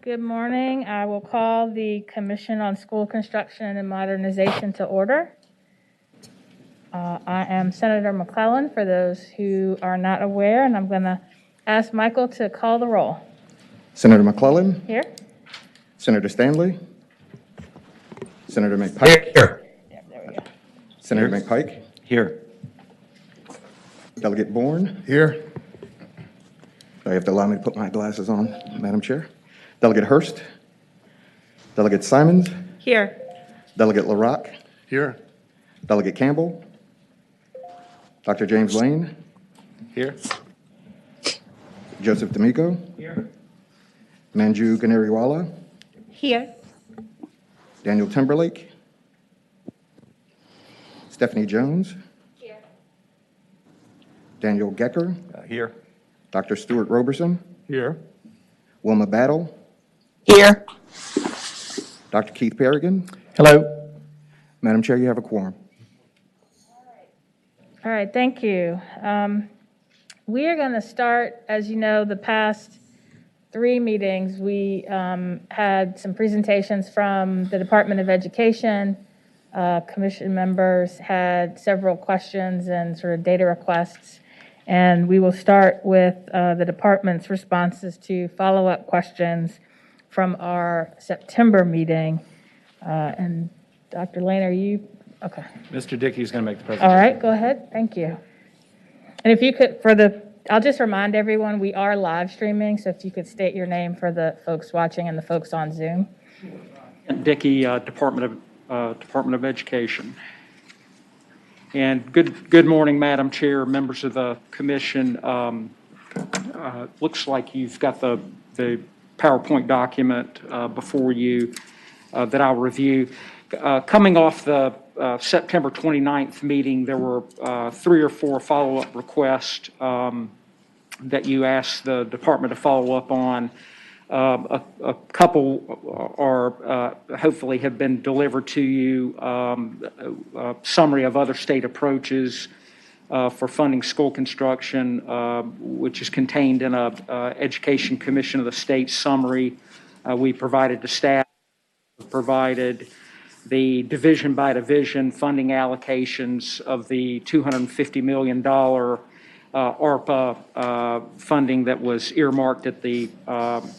Good morning. I will call the Commission on School Construction and Modernization to order. I am Senator McClellan, for those who are not aware, and I'm going to ask Michael to call the roll. Senator McClellan. Here. Senator Stanley. Senator McPike. Here. Yeah, there we go. Senator McPike. Here. Delegate Bourne. Here. You have to allow me to put my glasses on, Madam Chair. Delegate Hurst. Delegate Simons. Here. Delegate LaRock. Here. Delegate Campbell. Dr. James Lane. Here. Joseph D'Amico. Here. Manju Ganeriwala. Here. Daniel Timberlake. Stephanie Jones. Here. Daniel Gecker. Here. Dr. Stuart Roberson. Here. Wilma Battle. Here. Dr. Keith Perrigan. Hello. Madam Chair, you have a quorum. All right, thank you. We are going to start, as you know, the past 3 meetings, we had some presentations from the Department of Education. Commission members had several questions and sort of data requests. And we will start with the department's responses to follow-up questions from our September meeting. And Dr. Lane, are you? Okay. Mr. Dickey is going to make the presentation. All right, go ahead. Thank you. And if you could, I'll just remind everyone, we are live streaming, so if you could state your name for the folks watching and the folks on Zoom. Dickey, Department of Education. And good morning, Madam Chair, members of the commission. Looks like you've got the PowerPoint document before you that I'll review. Coming off the September 29th meeting, there were 3 or 4 follow-up requests that you asked the department to follow up on. A couple are hopefully have been delivered to you. A summary of other state approaches for funding school construction, which is contained in a Education Commission of the State summary we provided to staff. Provided the division by division funding allocations of the $250 million ARPA funding that was earmarked at the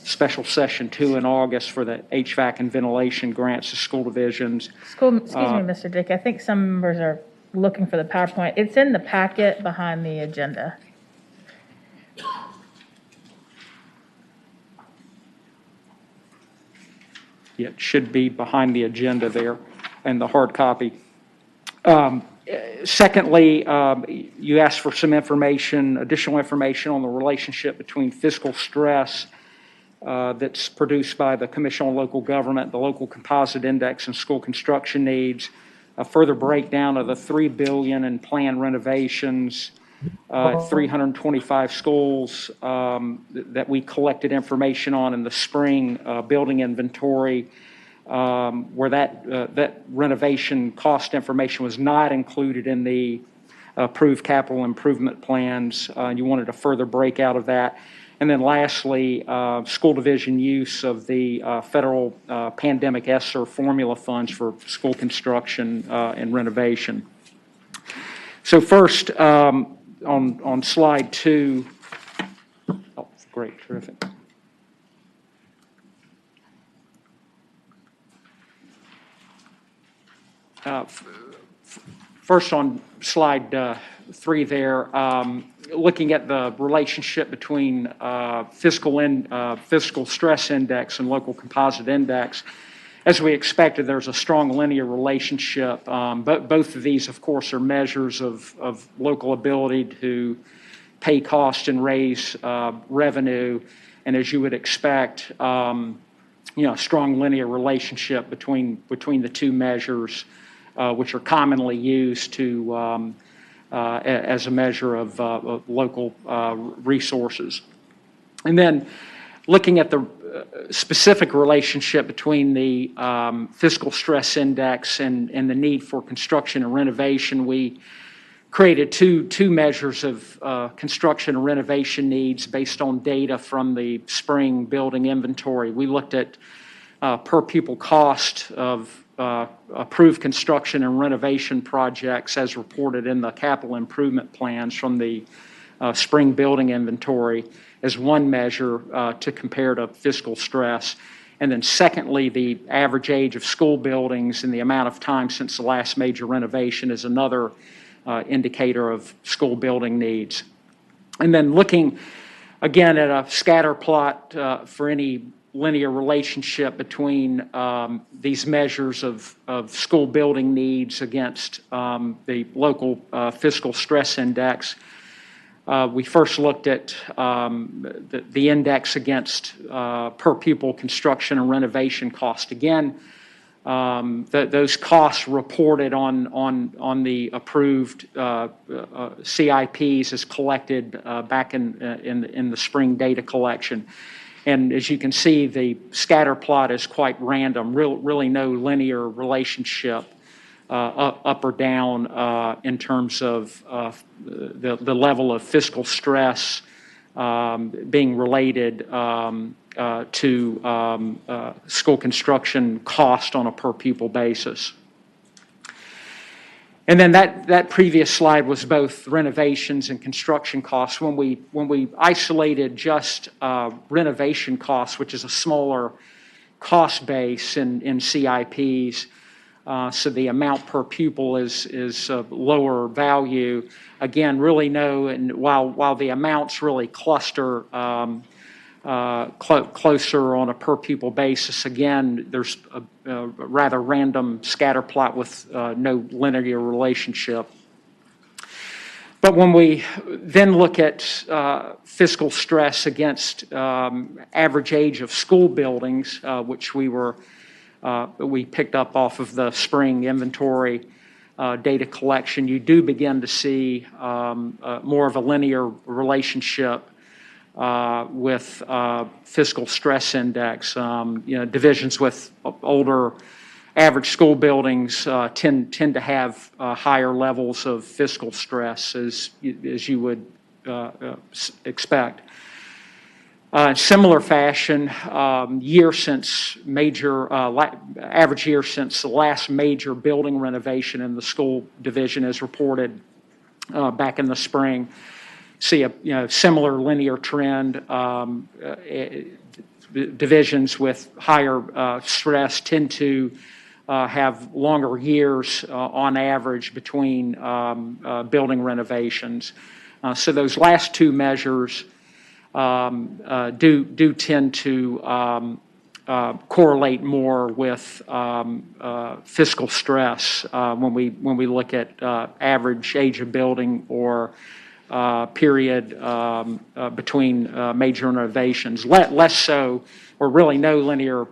special session 2 in August for the HVAC and ventilation grants to school divisions. Excuse me, Mr. Dick. I think some members are looking for the PowerPoint. It's in the packet behind the agenda. It should be behind the agenda there and the hard copy. Secondly, you asked for some additional information on the relationship between fiscal stress that's produced by the Commission on Local Government, the Local Composite Index, and school construction needs, a further breakdown of the $3 billion in planned renovations, 325 schools that we collected information on in the spring building inventory, where that renovation cost information was not included in the approved capital improvement plans. You wanted a further breakout of that. And then lastly, school division use of the federal pandemic ESSER formula funds for school construction and renovation. So first, on slide 2, oh, great, terrific. First on slide 3 there, looking at the relationship between fiscal stress index and local composite index. As we expected, there's a strong linear relationship. But both of these, of course, are measures of local ability to pay costs and raise revenue. And as you would expect, a strong linear relationship between the two measures, which are commonly used to as a measure of local resources. And then looking at the specific relationship between the fiscal stress index and the need for construction and renovation, we created two measures of construction and renovation needs based on data from the spring building inventory. We looked at per pupil cost of approved construction and renovation projects as reported in the capital improvement plans from the spring building inventory as one measure to compare to fiscal stress. And then secondly, the average age of school buildings and the amount of time since the last major renovation is another indicator of school building needs. And then looking again at a scatter plot for any linear relationship between these measures of school building needs against the local fiscal stress index. We first looked at the index against per pupil construction and renovation cost. Again, those costs reported on the approved CIPs as collected back in the spring data collection. And as you can see, the scatter plot is quite random, really no linear relationship up or down in terms of the level of fiscal stress being related to school construction cost on a per pupil basis. And then that previous slide was both renovations and construction costs. When we isolated just renovation costs, which is a smaller cost base in CIPs, so the amount per pupil is lower value. Again, really no, and while the amounts really cluster closer on a per pupil basis, again, there's a rather random scatter plot with no linear relationship. But when we then look at fiscal stress against average age of school buildings, which we picked up off of the spring inventory data collection, you do begin to see more of a linear relationship with fiscal stress index. Divisions with older average school buildings tend to have higher levels of fiscal stress as you would expect. Similar fashion, average year since the last major building renovation in the school division is reported back in the spring. See a similar linear trend. Divisions with higher stress tend to have longer years on average between building renovations. So those last two measures do tend to correlate more with fiscal stress when we look at average age of building or period between major renovations. Less so, or really no linear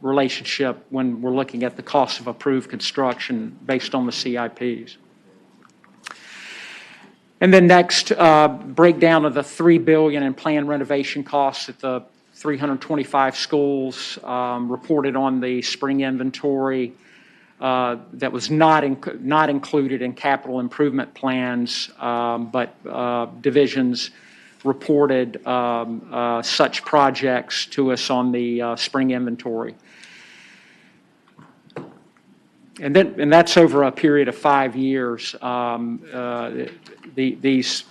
relationship when we're looking at the cost of approved construction based on the CIPs. And then next, breakdown of the $3 billion in planned renovation costs at the 325 schools reported on the spring inventory that was not included in capital improvement plans, but divisions reported such projects to us on the spring inventory. And that's over a period of 5 years. These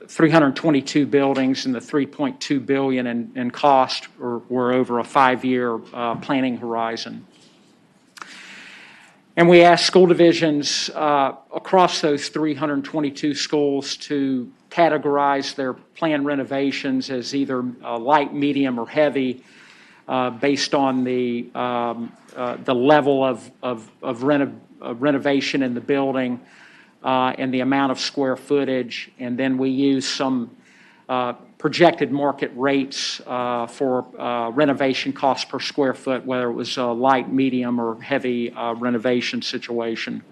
322 buildings and the $3.2 billion in cost were over a 5-year planning horizon. And we asked school divisions across those 322 schools to categorize their planned renovations as either light, medium, or heavy based on the level of renovation in the building and the amount of square footage. And then we use some projected market rates for renovation costs per square foot, whether it was a light, medium, or heavy renovation situation.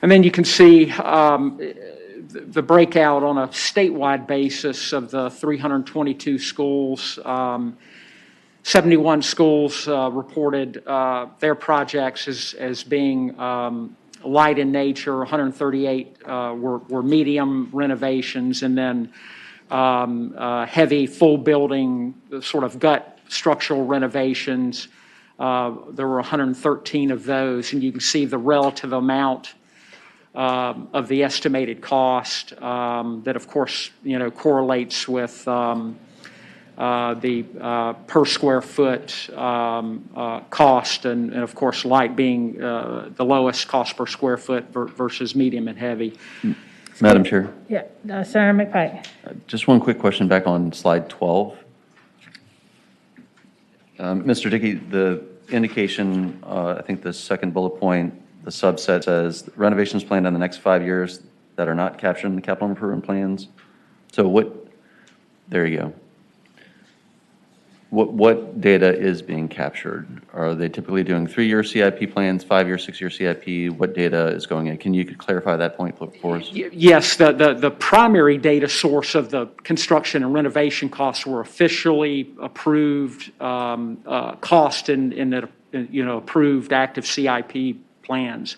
And then you can see the breakout on a statewide basis of the 322 schools. 71 schools reported their projects as being light in nature, 138 were medium renovations, and then heavy full building sort of gut structural renovations. There were 113 of those, and you can see the relative amount of the estimated cost that, of course, correlates with the per square foot cost, and of course, light being the lowest cost per square foot versus medium and heavy. Madam Chair, Yeah, Senator McPike. just one quick question back on slide 12. Mr. Dickey, the indication, I think the second bullet point, the subset says renovations planned in the next 5 years that are not captured in the capital improvement plans. So there you go. What data is being captured? Are they typically doing 3-year CIP plans, 5-year, 6-year CIP? What data is going in? Can you clarify that point for us? Yes, the primary data source of the construction and renovation costs were officially approved cost in approved active CIP plans.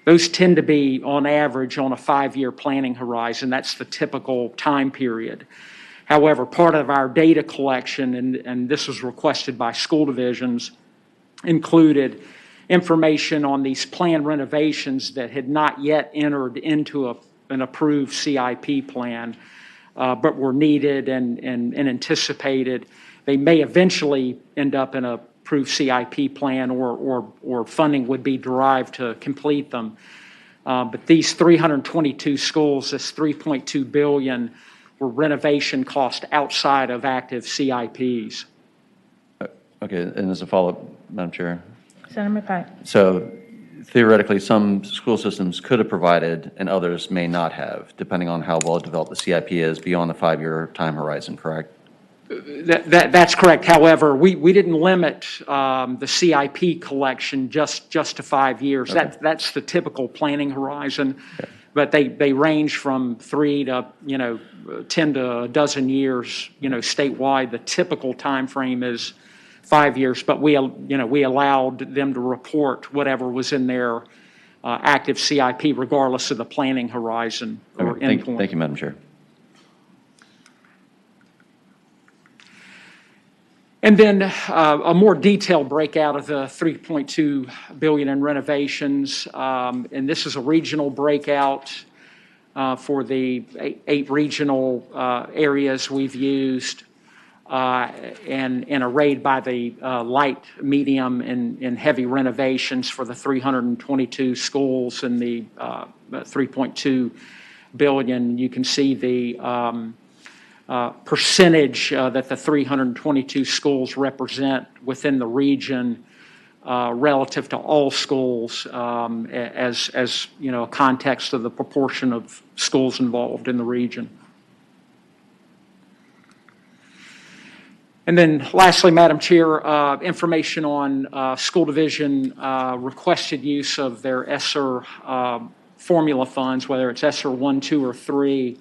Those tend to be, on average, on a 5-year planning horizon. That's the typical time period. However, part of our data collection, and this was requested by school divisions, included information on these planned renovations that had not yet entered into an approved CIP plan, but were needed and anticipated. They may eventually end up in a approved CIP plan, or funding would be derived to complete them. But these 322 schools, this $3.2 billion, were renovation costs outside of active CIPs. Okay, and as a follow-up, Madam Chair. Senator McPike. So theoretically, some school systems could have provided and others may not have, depending on how well developed the CIP is beyond the 5-year time horizon, correct? That's correct. However, we didn't limit the CIP collection just to 5 years. Okay. That's the typical planning horizon. Okay. But they range from 3 to 10 to a dozen years. Statewide, the typical time frame is 5 years. But we allowed them to report whatever was in their active CIP, regardless of the planning horizon or Okay. endpoint. Thank you, Madam Chair. And then a more detailed breakout of the $3.2 billion in renovations. And this is a regional breakout for the 8 regional areas we've used, and arrayed by the light, medium, and heavy renovations for the 322 schools and the $3.2 billion. You can see the percentage that the 322 schools represent within the region relative to all schools, as a context of the proportion of schools involved in the region. And then lastly, Madam Chair, information on school division requested use of their ESSER formula funds, whether it's ESSER 1, 2, or 3,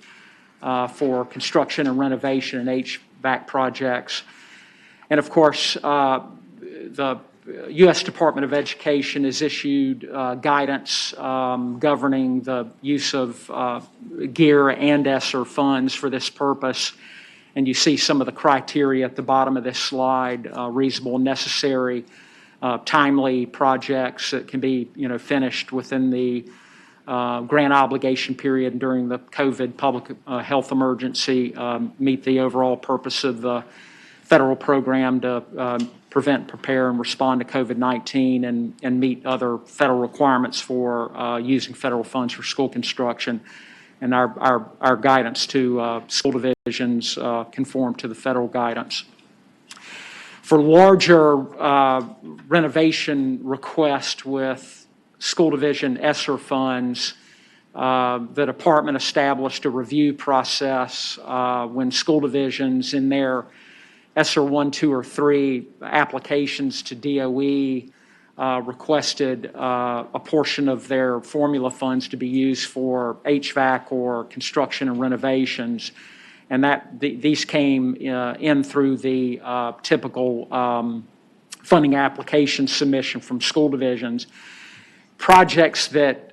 for construction and renovation and HVAC projects. And of course, the U.S. Department of Education has issued guidance governing the use of GEAR and ESSER funds for this purpose. And you see some of the criteria at the bottom of this slide: reasonable, necessary, timely projects that can be finished within the grant obligation period during the COVID public health emergency, meet the overall purpose of the federal program to prevent, prepare, and respond to COVID-19, and meet other federal requirements for using federal funds for school construction. And our guidance to school divisions conform to the federal guidance. For larger renovation requests with school division ESSER funds, the department established a review process when school divisions in their ESSER 1, 2, or 3 applications to DOE requested a portion of their formula funds to be used for HVAC or construction and renovations. And these came in through the typical funding application submission from school divisions. projects that,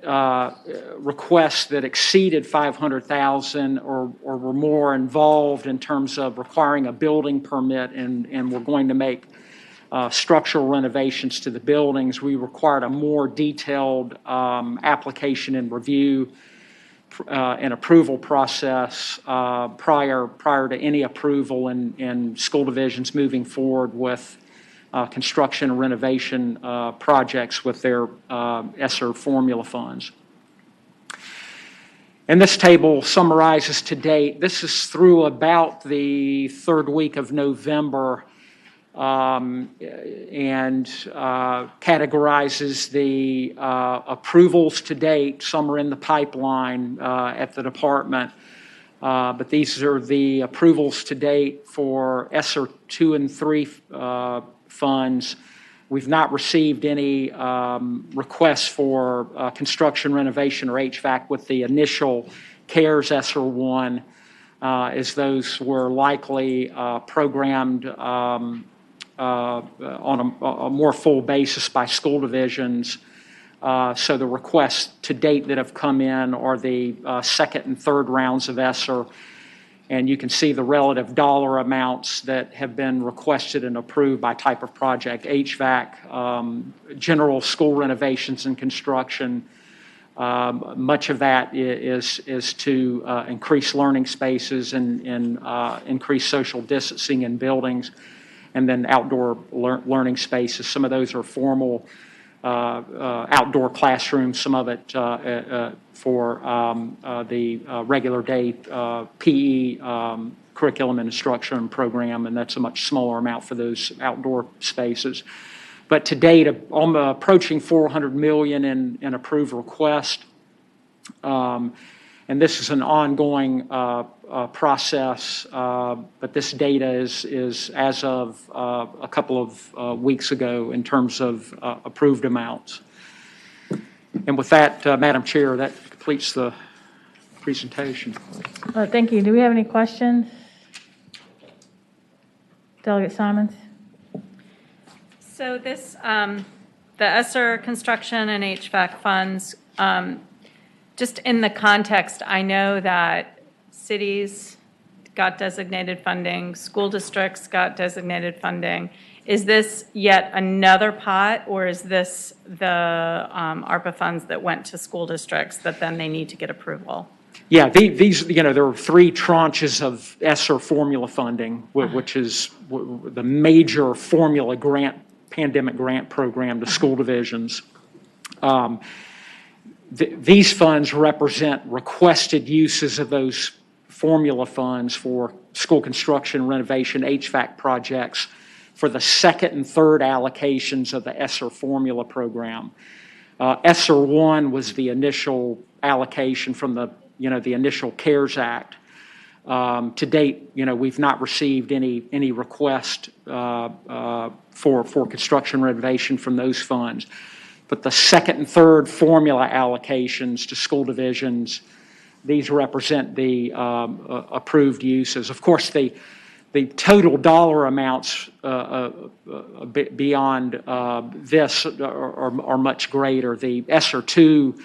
requests that exceeded 500,000 or were more involved in terms of requiring a building permit, and we're going to make structural renovations to the buildings, we required a more detailed application and review and approval process prior to any approval in school divisions moving forward with construction and renovation projects with their ESSER formula funds. And this table summarizes to date, this is through about the third week of November, and categorizes the approvals to date. Some are in the pipeline at the department, but these are the approvals to date for ESSER 2 and 3 funds. We've not received any requests for construction, renovation, or HVAC with the initial CARES ESSER 1, as those were likely programmed on a more full basis by school divisions. So the requests to date that have come in are the second and third rounds of ESSER, and you can see the relative dollar amounts that have been requested and approved by type of project: HVAC, general school renovations and construction. Much of that is to increase learning spaces and increase social distancing in buildings, and then outdoor learning spaces. Some of those are formal outdoor classrooms, some of it for the regular day PE curriculum and instruction program, and that's a much smaller amount for those outdoor spaces. But to date, I'm approaching $400 million in approved requests. And this is an ongoing process, but this data is as of a couple of weeks ago in terms of approved amounts. And with that, Madam Chair, that completes the presentation. Thank you. Do we have any questions? Delegate Simons? So this, the ESSER construction and HVAC funds, just in the context, I know that cities got designated funding, school districts got designated funding. Is this yet another pot, or is this the ARPA funds that went to school districts that then they need to get approval? Yeah, these, there are three tranches of ESSER formula funding, which is the major formula grant, pandemic grant program to school divisions. These funds represent requested uses of those formula funds for school construction, renovation, HVAC projects for the second and third allocations of the ESSER formula program. ESSER 1 was the initial allocation from the initial CARES Act. To date, we've not received any request for construction renovation from those funds. But the second and third formula allocations to school divisions, these represent the approved uses. Of course, the total dollar amounts beyond this are much greater. The ESSER 2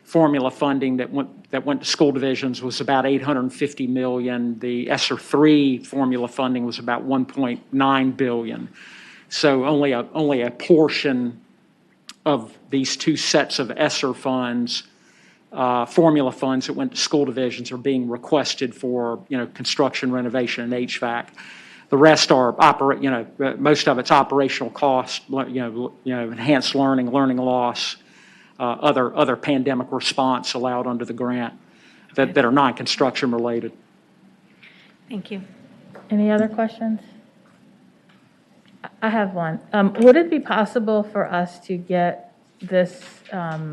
formula funding that went to school divisions was about $850 million. The ESSER 3 formula funding was about $1.9 billion. So only a portion of these two sets of ESSER funds, formula funds that went to school divisions, are being requested for construction, renovation, and HVAC. The rest are most of it's operational costs, enhanced learning loss, other pandemic response allowed under the grant that are non-construction related. Thank you. Any other questions? I have one. Would it be possible for us to get this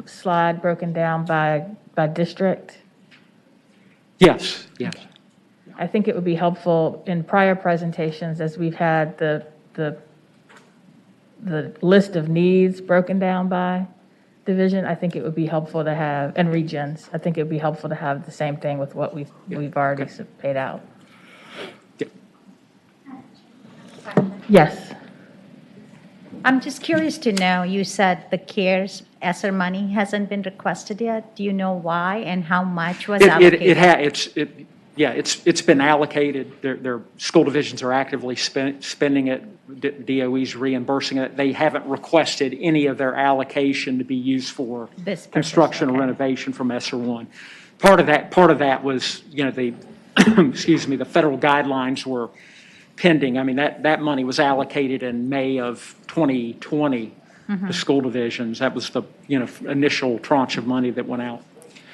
slide broken down by district? Yes. I think it would be helpful in prior presentations, as we've had the list of needs broken down by division. I think it would be helpful to have, and regions. I think it would be helpful to have the same thing with what we've already paid out. Yeah. Yes. I'm just curious to know, you said the CARES ESSER money hasn't been requested yet? Do you know why and how much was It allocated? it's been allocated. Their school divisions are actively spending it. DOE's reimbursing it. They haven't requested any of their allocation to be used for This purpose, construction or okay. renovation from ESSER 1. Part of that was, the, excuse me, the federal guidelines were pending. I mean, that money was allocated in May of 2020 to school divisions. That was the, initial tranche of money that went out.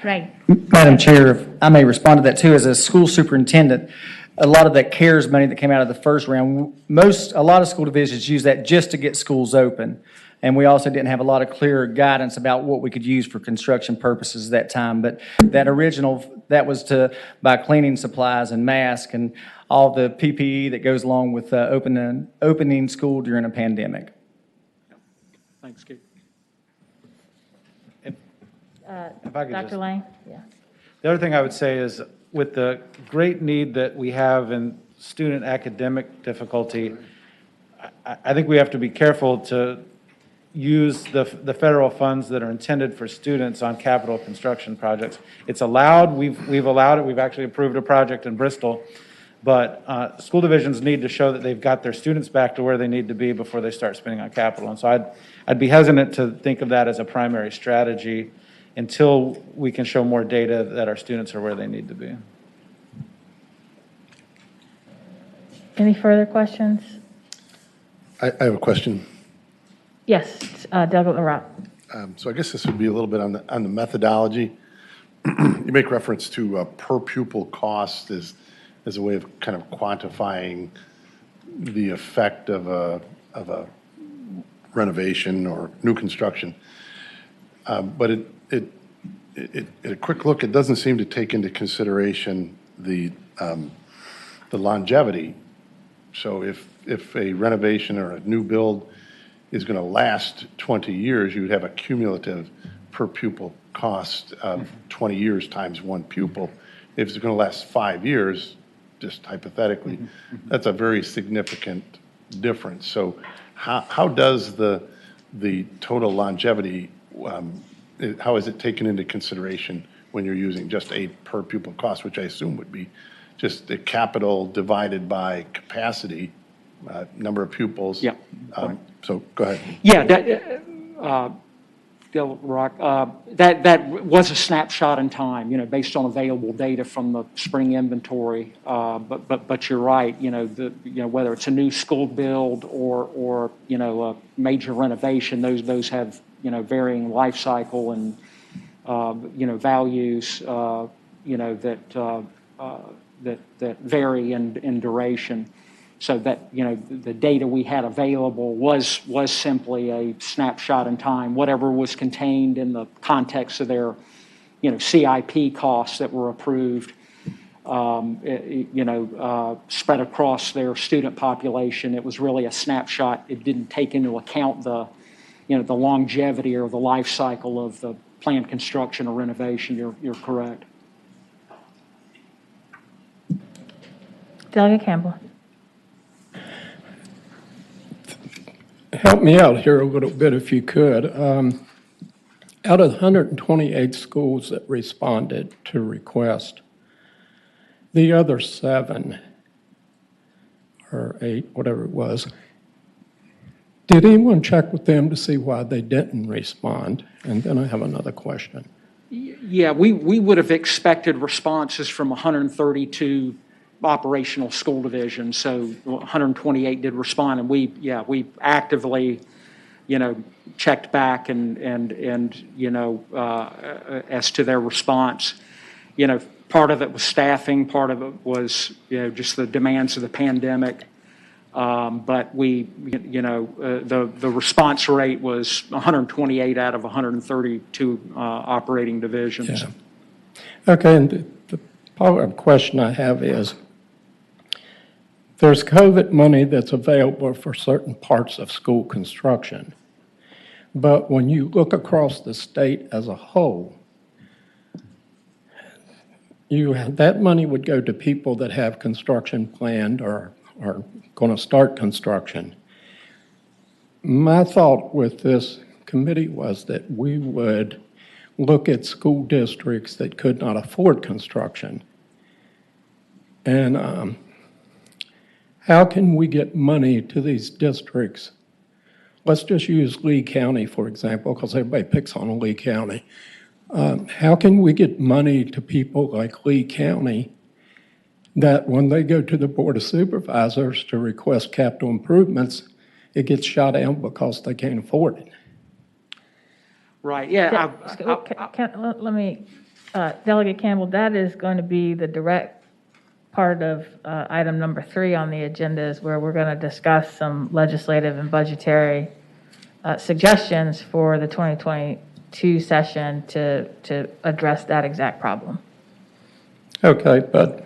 Right. Madam Chair, if I may respond to that too, as a school superintendent, a lot of that CARES money that came out of the first round, a lot of school divisions use that just to get schools open. And we also didn't have a lot of clear guidance about what we could use for construction purposes at that time. But that was to buy cleaning supplies and masks and all the PPE that goes along with opening school during a pandemic. Thanks, Keith. If I could Dr. just, Lane? Yeah. the other thing I would say is with the great need that we have in student academic difficulty, I think we have to be careful to use the federal funds that are intended for students on capital construction projects. It's allowed, we've allowed it, we've actually approved a project in Bristol, but school divisions need to show that they've got their students back to where they need to be before they start spending on capital. And so I'd be hesitant to think of that as a primary strategy until we can show more data that our students are where they need to be. Any further questions? I have a question. Yes, Douglas LaRock. So I guess this would be a little bit on the methodology. You make reference to per pupil cost as a way of kind of quantifying the effect of a renovation or new construction. But at a quick look, it doesn't seem to take into consideration the longevity. So if a renovation or a new build is going to last 20 years, you would have a cumulative per pupil cost of 20 years times one pupil. If it's going to last 5 years, just hypothetically, that's a very significant difference. So how does the total longevity, how is it taken into consideration when you're using just a per pupil cost, which I assume would be just the capital divided by capacity, number of pupils? Yeah. So go ahead. Yeah, Del Rock, that was a snapshot in time, based on available data from the spring inventory. But you're right, whether it's a new school build or a major renovation, those have varying life cycle and values that vary in duration. So that, the data we had available was simply a snapshot in time, whatever was contained in the context of their, CIP costs that were approved, spread across their student population. It was really a snapshot. It didn't take into account the longevity or the life cycle of the planned construction or renovation. You're correct. Delegate Campbell. Help me out here a little bit if you could. Out of 128 schools that responded to request, the other 7 or 8, whatever it was, did anyone check with them to see why they didn't respond? And then I have another question. Yeah, we would have expected responses from 132 operational school divisions, so 128 did respond, and we actively, checked back and as to their response. Part of it was staffing, part of it was, just the demands of the pandemic. But the response rate was 128 out of 132 operating divisions. Yeah. Okay, and the follow-up question I have is, there's COVID money that's available for certain parts of school construction. But when you look across the state as a whole, that money would go to people that have construction planned or are going to start construction. My thought with this committee was that we would look at school districts that could not afford construction. And how can we get money to these districts? Let's just use Lee County, for example, because everybody picks on Lee County. How can we get money to people like Lee County that when they go to the Board of Supervisors to request capital improvements, it gets shot down because they can't afford it? Right, yeah. Let me, Delegate Campbell, that is going to be the direct part of item number 3 on the agenda, is where we're going to discuss some legislative and budgetary suggestions for the 2022 session to address that exact problem. Okay, but,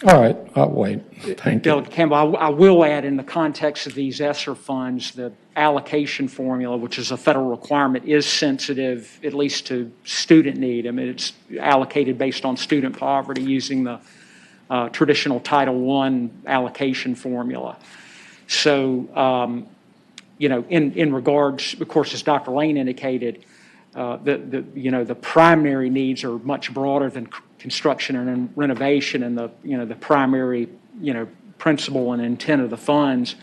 all right, I'll wait. Thank you. Delegate Campbell, I will add, in the context of these ESSER funds, the allocation formula, which is a federal requirement, is sensitive, at least to student need. I mean, it's allocated based on student poverty using the traditional Title I allocation formula. So, you know, in regards, of course, as Dr. Lane indicated, the primary needs are much broader than construction and renovation, and the primary, principle and intent of the funds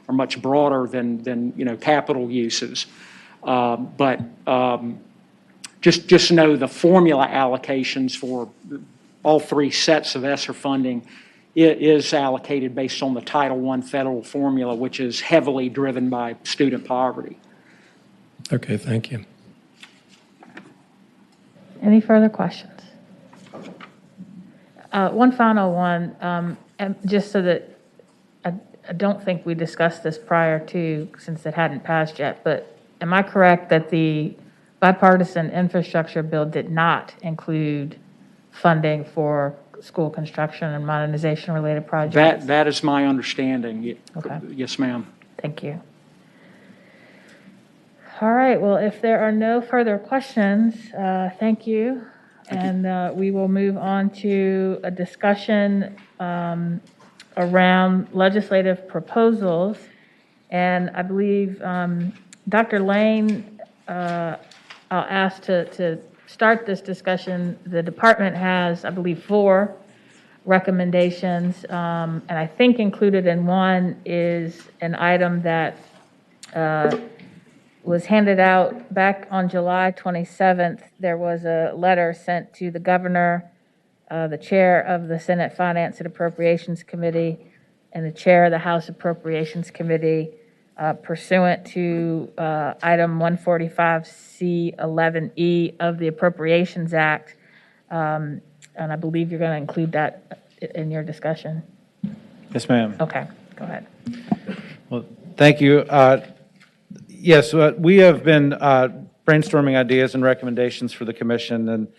are much broader than capital uses. But just know the formula allocations for all 3 sets of ESSER funding is allocated based on the Title I federal formula, which is heavily driven by student poverty. Okay, thank you. Any further questions? One final one, and just so that I don't think we discussed this prior to, since it hadn't passed yet, but am I correct that the bipartisan infrastructure bill did not include funding for school construction and modernization related projects? That is my understanding. Okay. Yes, ma'am. Thank you. All right, well, if there are no further questions, thank you. And we will move on to a discussion around legislative proposals. And I believe Dr. Lane, I'll ask to start this discussion. The department has, I believe, 4 recommendations. And I think included in one is an item that was handed out back on July 27th. There was a letter sent to the governor, the chair of the Senate Finance and Appropriations Committee, and the chair of the House Appropriations Committee pursuant to item 145C11E of the Appropriations Act. And I believe you're going to include that in your discussion. Yes, ma'am. Okay, go ahead. Well, thank you. Yes, we have been brainstorming ideas and recommendations for the commission, and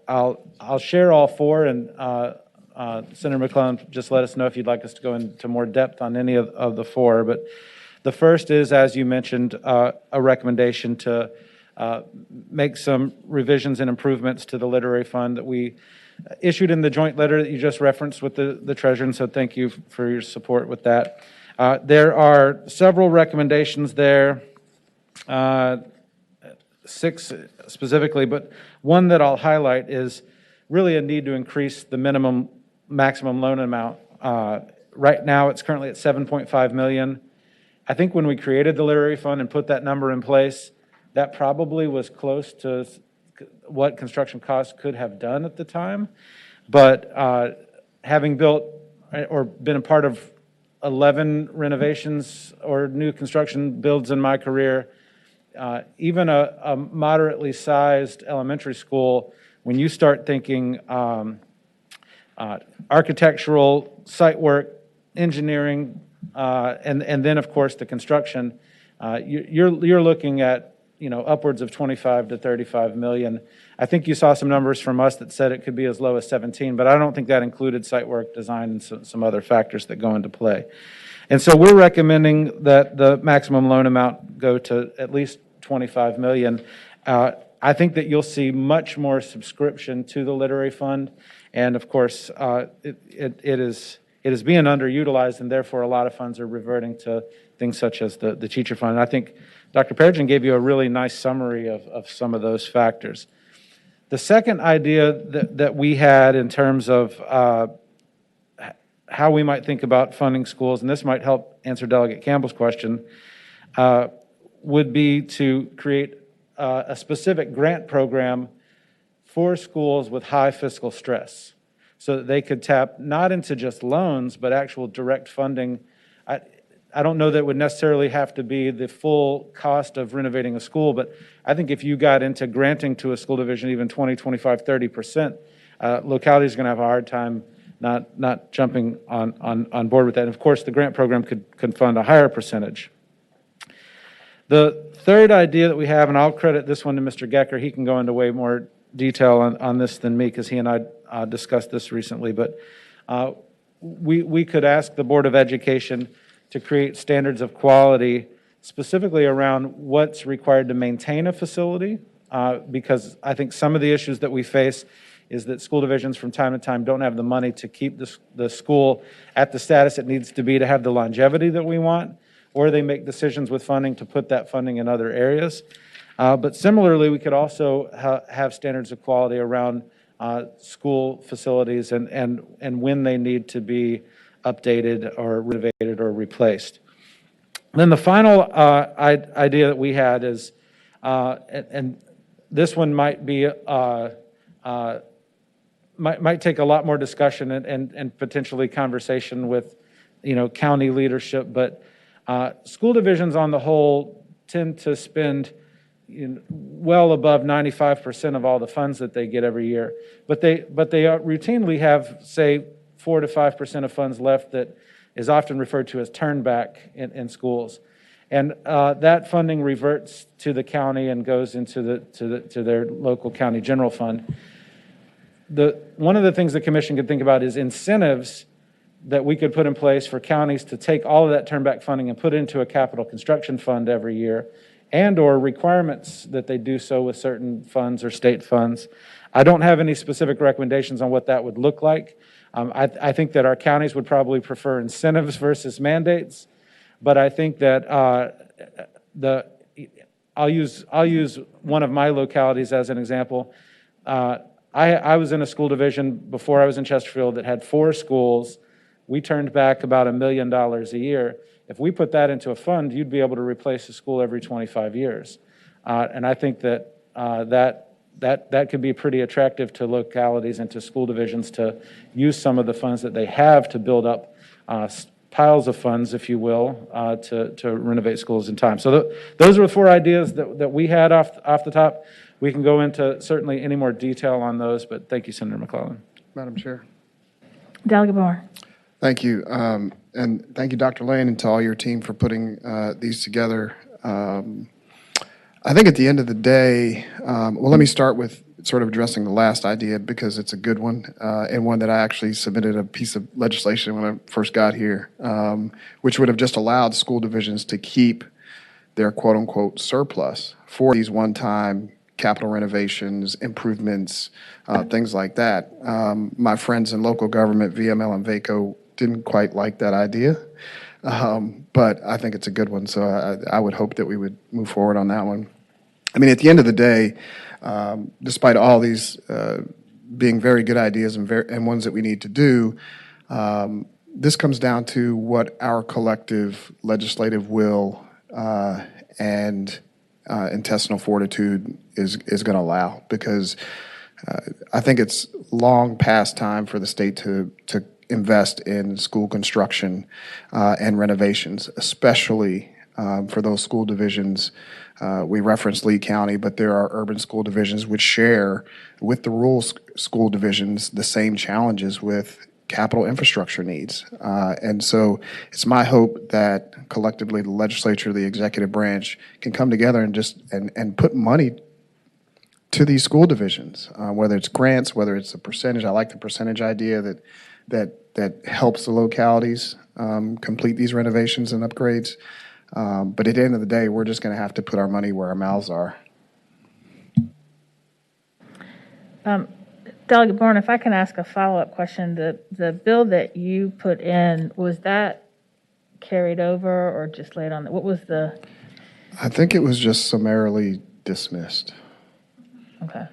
I'll share all 4, and Senator McClellan, just let us know if you'd like us to go into more depth on any of the 4. But the first is, as you mentioned, a recommendation to make some revisions and improvements to the literary fund that we issued in the joint letter that you just referenced with the treasurer, and so thank you for your support with that. There are several recommendations there, 6 specifically, but one that I'll highlight is really a need to increase the maximum loan amount. Right now, it's currently at $7.5 million. I think when we created the literary fund and put that number in place, that probably was close to what construction costs could have done at the time. But having built or been a part of 11 renovations or new construction builds in my career, even a moderately sized elementary school, when you start thinking architectural, site work, engineering, and then of course the construction, you're looking at upwards of 25 to 35 million. I think you saw some numbers from us that said it could be as low as 17, but I don't think that included site work, design, and some other factors that go into play. And so we're recommending that the maximum loan amount go to at least 25 million. I think that you'll see much more subscription to the literary fund, and of course, it is being underutilized, and therefore a lot of funds are reverting to things such as the teacher fund. And I think Dr. Perigin gave you a really nice summary of some of those factors. The second idea that we had in terms of how we might think about funding schools, and this might help answer Delegate Campbell's question, would be to create a specific grant program for schools with high fiscal stress so that they could tap not into just loans, but actual direct funding. I don't know that it would necessarily have to be the full cost of renovating a school, but I think if you got into granting to a school division even 20, 25, 30%, localities are going to have a hard time not jumping on board with that. And of course, the grant program could fund a higher percentage. The third idea that we have, and I'll credit this one to Mr. Gecker, he can go into way more detail on this than me because he and I discussed this recently, but we could ask the Board of Education to create standards of quality specifically around what's required to maintain a facility, because I think some of the issues that we face is that school divisions from time to time don't have the money to keep the school at the status it needs to be to have the longevity that we want, or they make decisions with funding to put that funding in other areas. But similarly, we could also have standards of quality around school facilities and when they need to be updated or renovated or replaced. Then the final idea that we had is, and this one might be might take a lot more discussion and potentially conversation with, county leadership, but school divisions on the whole tend to spend well above 95% of all the funds that they get every year, but they routinely have, say, 4 to 5% of funds left that is often referred to as turnback in schools, and that funding reverts to the county and goes into to their local county general fund. One of the things the commission could think about is incentives that we could put in place for counties to take all of that turnback funding and put it into a capital construction fund every year, and or requirements that they do so with certain funds or state funds. I don't have any specific recommendations on what that would look like. I think that our counties would probably prefer incentives versus mandates, but I think that I'll use one of my localities as an example. I was in a school division before I was in Chesterfield that had 4 schools. We turned back about $1 million a year. If we put that into a fund, you'd be able to replace a school every 25 years. And I think that that could be pretty attractive to localities and to school divisions to use some of the funds that they have to build up piles of funds, if you will, to renovate schools in time. So those are the 4 ideas that we had off the top. We can go into certainly any more detail on those, but thank you, Senator McClellan. Madam Chair. Delegate Moore. Thank you. And thank you, Dr. Lane, and to all your team for putting these together. I think at the end of the day, well, let me start with sort of addressing the last idea because it's a good one and one that I actually submitted a piece of legislation when I first got here, which would have just allowed school divisions to keep their quote-unquote surplus for these one-time capital renovations, improvements, things like that. My friends in local government, VML and VACO, didn't quite like that idea, but I think it's a good one, so I would hope that we would move forward on that one. I mean, at the end of the day, despite all these being very good ideas and ones that we need to do, this comes down to what our collective legislative will and intestinal fortitude is going to allow, because I think it's long past time for the state to invest in school construction and renovations, especially for those school divisions. We referenced Lee County, but there are urban school divisions which share with the rural school divisions the same challenges with capital infrastructure needs. And so it's my hope that collectively the legislature, the executive branch can come together and just and put money to these school divisions, whether it's grants, whether it's a percentage. I like the percentage idea that helps the localities complete these renovations and upgrades. But at the end of the day, we're just going to have to put our money where our mouths are. Delegate Bourne, if I can ask a follow-up question, the bill that you put in, was that carried over or just laid on? What was the? I think it was just summarily dismissed. Okay.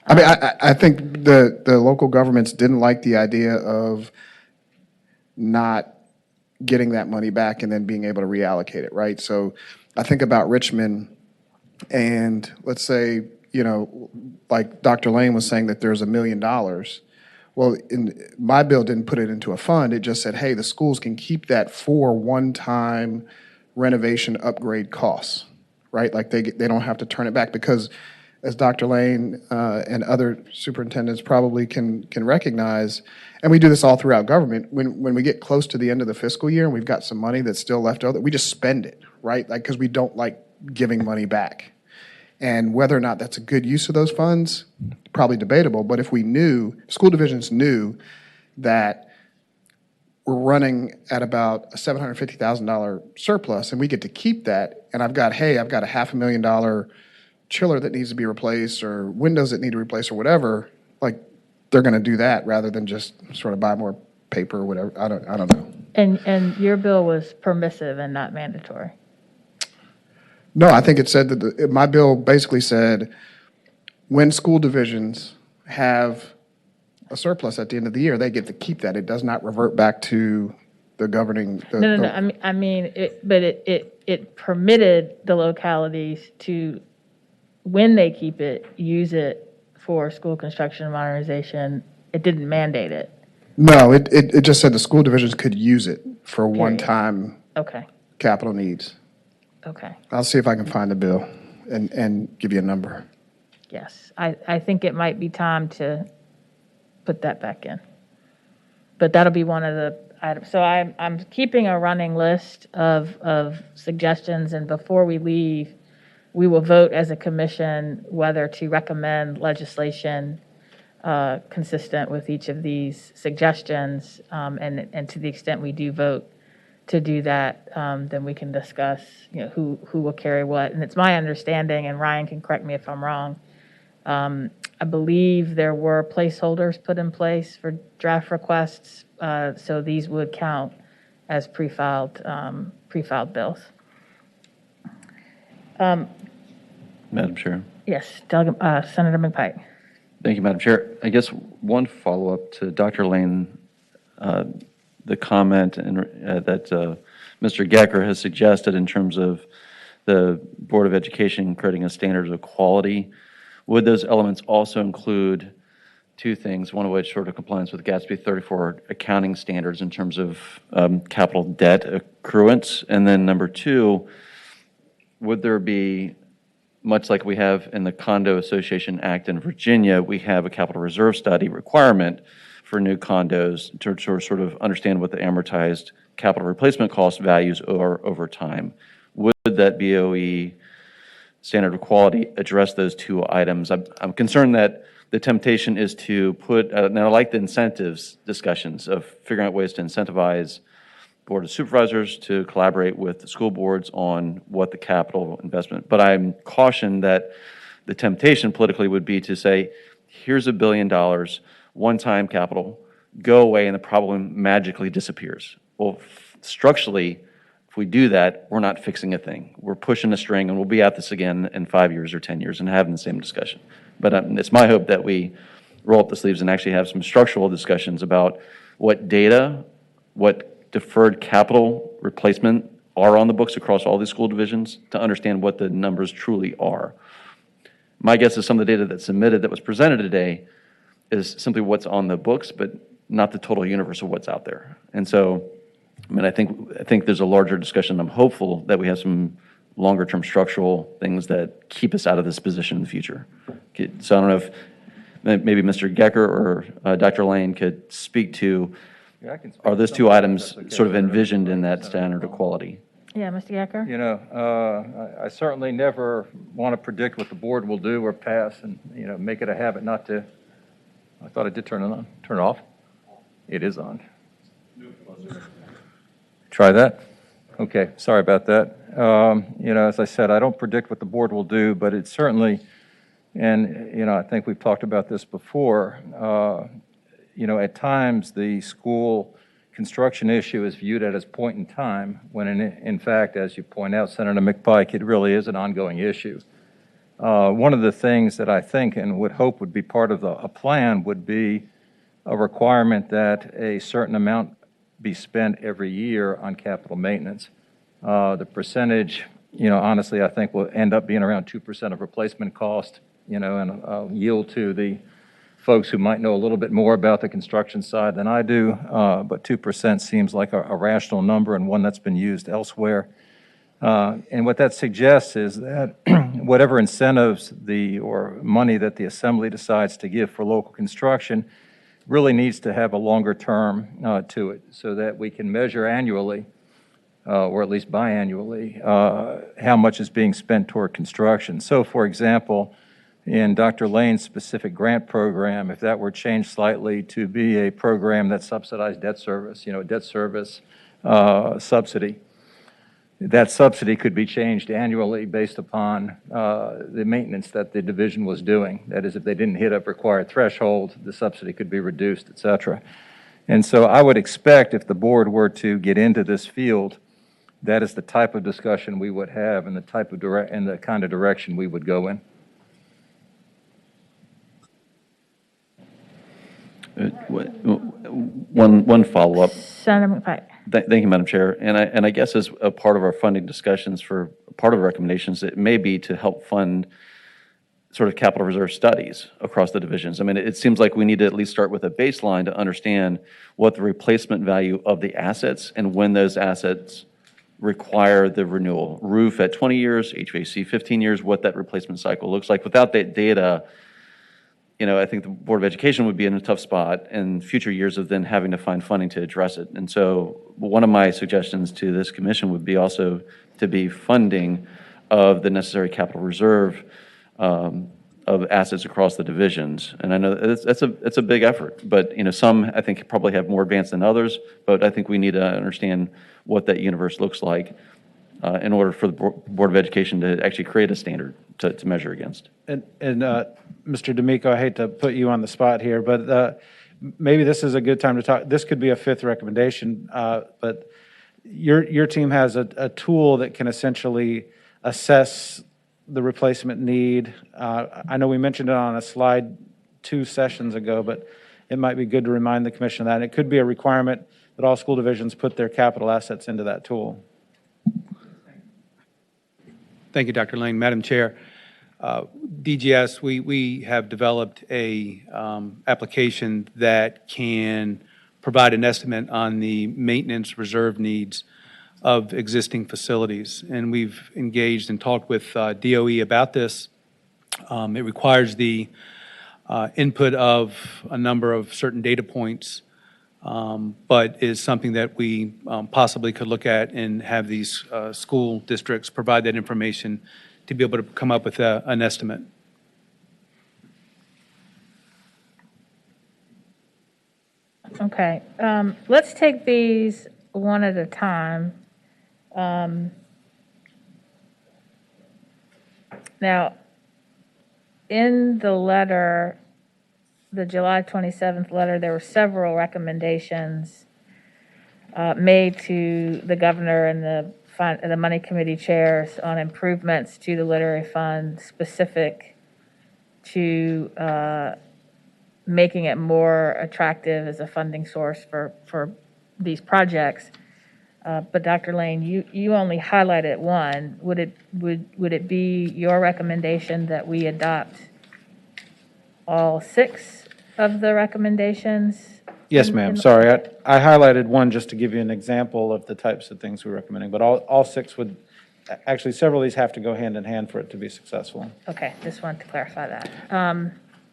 I mean, I think the local governments didn't like the idea of not getting that money back and then being able to reallocate it, right? So I think about Richmond, and let's say, like Dr. Lane was saying that there's $1 million. Well, my bill didn't put it into a fund. It just said, hey, the schools can keep that for one-time renovation upgrade costs, right? Like they don't have to turn it back because, as Dr. Lane and other superintendents probably can recognize, and we do this all throughout government, when we get close to the end of the fiscal year and we've got some money that's still left over, we just spend it, right? Like, because we don't like giving money back. And whether or not that's a good use of those funds, probably debatable. But if we knew, school divisions knew that we're running at about a $750,000 surplus and we get to keep that, and I've got a $500,000 chiller that needs to be replaced or windows that need to replace or whatever, like they're going to do that rather than just sort of buy more paper or whatever. I don't know. And your bill was permissive and not mandatory. No, I think it said that my bill basically said when school divisions have a surplus at the end of the year, they get to keep that. It does not revert back to the governing. No. I mean, it permitted the localities to, when they keep it, use it for school construction and modernization. It didn't mandate it. No, it just said the school divisions could use it for one-time Okay. capital needs. Okay. I'll see if I can find the bill and give you a number. Yes. I think it might be time to put that back in. But that'll be one of the items. So I'm keeping a running list of suggestions, and before we leave, we will vote as a commission whether to recommend legislation consistent with each of these suggestions, and to the extent we do vote to do that, then we can discuss, who will carry what. And it's my understanding, and Ryan can correct me if I'm wrong, I believe there were placeholders put in place for draft requests, so these would count as pre-filed bills. Madam Chair. Yes, Senator McPike. Thank you, Madam Chair. I guess one follow-up to Dr. Lane, the comment that Mr. Gecker has suggested in terms of the Board of Education creating a standards of quality. Would those elements also include two things, one of which sort of compliance with Gatsby 34 accounting standards in terms of capital debt accruance? And then number two, would there be, much like we have in the Condo Association Act in Virginia, we have a capital reserve study requirement for new condos to sort of understand what the amortized capital replacement cost values are over time. Would that BOE standard of quality address those two items? I'm concerned that the temptation is to put, and I like the incentives discussions of figuring out ways to incentivize Board of Supervisors to collaborate with the school boards on what the capital investment, but I'm cautioned that the temptation politically would be to say, here's $1 billion, one-time capital, go away, and the problem magically disappears. Well, structurally, if we do that, we're not fixing a thing. We're pushing a string, and we'll be at this again in 5 years or 10 years and having the same discussion. But it's my hope that we roll up the sleeves and actually have some structural discussions about what data, what deferred capital replacement are on the books across all these school divisions to understand what the numbers truly are. My guess is some of the data that's submitted that was presented today is simply what's on the books, but not the total universe of what's out there. And so, I think there's a larger discussion. I'm hopeful that we have some longer term structural things that keep us out of this position in the future. So I don't know if maybe Mr. Gecker or Dr. Lane could speak to, are those two items sort of envisioned in that standard of quality? Yeah, Mr. Gecker? I certainly never want to predict what the board will do or pass and, make it a habit not to. I thought I did turn it on. Turn it off? It is on. Try that? Okay, sorry about that. As I said, I don't predict what the board will do, but it certainly, and, I think we've talked about this before, at times the school construction issue is viewed at its point in time, when in fact, as you point out, Senator McPike, it really is an ongoing issue. One of the things that I think and would hope would be part of a plan would be a requirement that a certain amount be spent every year on capital maintenance. The percentage, honestly, I think will end up being around 2% of replacement cost, and I'll yield to the folks who might know a little bit more about the construction side than I do, but 2% seems like a rational number and one that's been used elsewhere. And what that suggests is that whatever incentives or money that the Assembly decides to give for local construction really needs to have a longer term to it, so that we can measure annually, or at least biannually, how much is being spent toward construction. So, for example, in Dr. Lane's specific grant program, if that were changed slightly to be a program that subsidized debt service, debt service subsidy, that subsidy could be changed annually based upon the maintenance that the division was doing. That is, if they didn't hit a required threshold, the subsidy could be reduced, et cetera. And so I would expect if the board were to get into this field, that is the type of discussion we would have and the kind of direction we would go in. One follow-up. Senator McPike. Thank you, Madam Chair. And I guess as a part of our funding discussions for part of the recommendations, it may be to help fund sort of capital reserve studies across the divisions. I mean, it seems like we need to at least start with a baseline to understand what the replacement value of the assets and when those assets require the renewal. Roof at 20 years, HVAC 15 years, what that replacement cycle looks like. Without that data, I think the Board of Education would be in a tough spot in future years of then having to find funding to address it. And so one of my suggestions to this commission would be also to be funding of the necessary capital reserve of assets across the divisions. And I know it's a big effort, but some I think probably have more advanced than others, but I think we need to understand what that universe looks like in order for the Board of Education to actually create a standard to measure against. And Mr. D'Amico, I hate to put you on the spot here, but maybe this is a good time to talk. This could be a fifth recommendation, but your team has a tool that can essentially assess the replacement need. I know we mentioned it on a slide 2 sessions ago, but it might be good to remind the commission of that. And it could be a requirement that all school divisions put their capital assets into that tool. Thank you, Dr. Lane. Madam Chair, DGS, we have developed a application that can provide an estimate on the maintenance reserve needs of existing facilities. And we've engaged and talked with DOE about this. It requires the input of a number of certain data points, but is something that we possibly could look at and have these school districts provide that information to be able to come up with an estimate. Okay, let's take these one at a time. Now, in the letter, the July 27th letter, there were several recommendations made to the governor and the money committee chairs on improvements to the literary fund specific to making it more attractive as a funding source for these projects. But Dr. Lane, you only highlighted one. Would it be your recommendation that we adopt all 6 of the recommendations? Yes, ma'am. Sorry, I highlighted one just to give you an example of the types of things we're recommending, but all 6 would, actually several of these have to go hand in hand for it to be successful. Okay, just wanted to clarify that.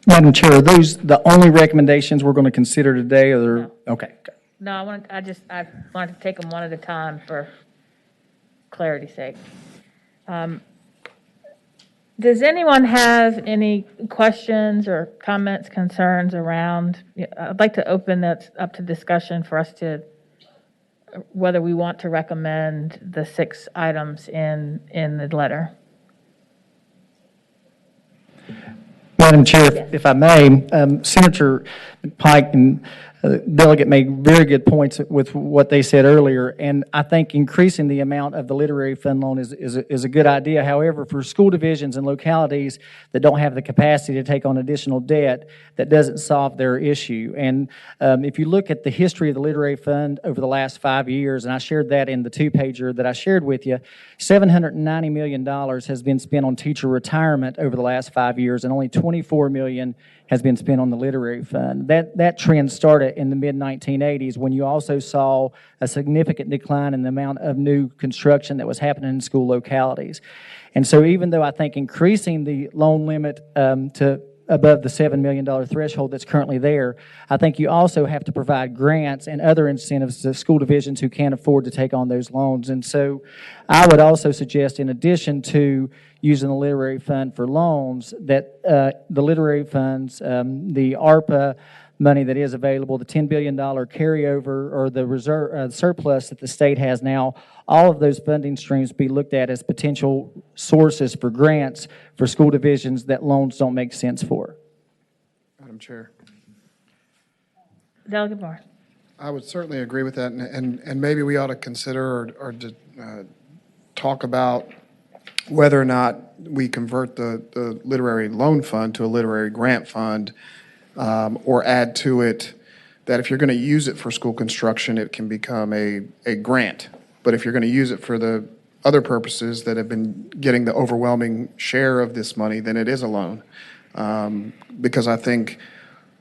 Madam Chair, are those the only recommendations we're going to consider today, or? No. Okay. No, I wanted to take them one at a time for clarity's sake. Does anyone have any questions or comments, concerns around? I'd like to open that up to discussion for us to, whether we want to recommend the 6 items in the letter. Madam Chair, if I may, Senator Pike and Delegate made very good points with what they said earlier, and I think increasing the amount of the literary fund loan is a good idea. However, for school divisions and localities that don't have the capacity to take on additional debt, that doesn't solve their issue. And if you look at the history of the literary fund over the last 5 years, and I shared that in the two-pager that I shared with you, $790 million has been spent on teacher retirement over the last 5 years, and only $24 million has been spent on the literary fund. That trend started in the mid-1980s when you also saw a significant decline in the amount of new construction that was happening in school localities. And so even though I think increasing the loan limit to above the $7 million threshold that's currently there, I think you also have to provide grants and other incentives to school divisions who can't afford to take on those loans. And so I would also suggest, in addition to using the literary fund for loans, that the literary funds, the ARPA money that is available, the $10 billion carryover or the reserve surplus that the state has now, all of those funding streams be looked at as potential sources for grants for school divisions that loans don't make sense for. Madam Chair. Delegate Moore. I would certainly agree with that, and maybe we ought to consider or talk about whether or not we convert the literary loan fund to a literary grant fund, or add to it that if you're going to use it for school construction, it can become a grant. But if you're going to use it for the other purposes that have been getting the overwhelming share of this money, then it is a loan. Because I think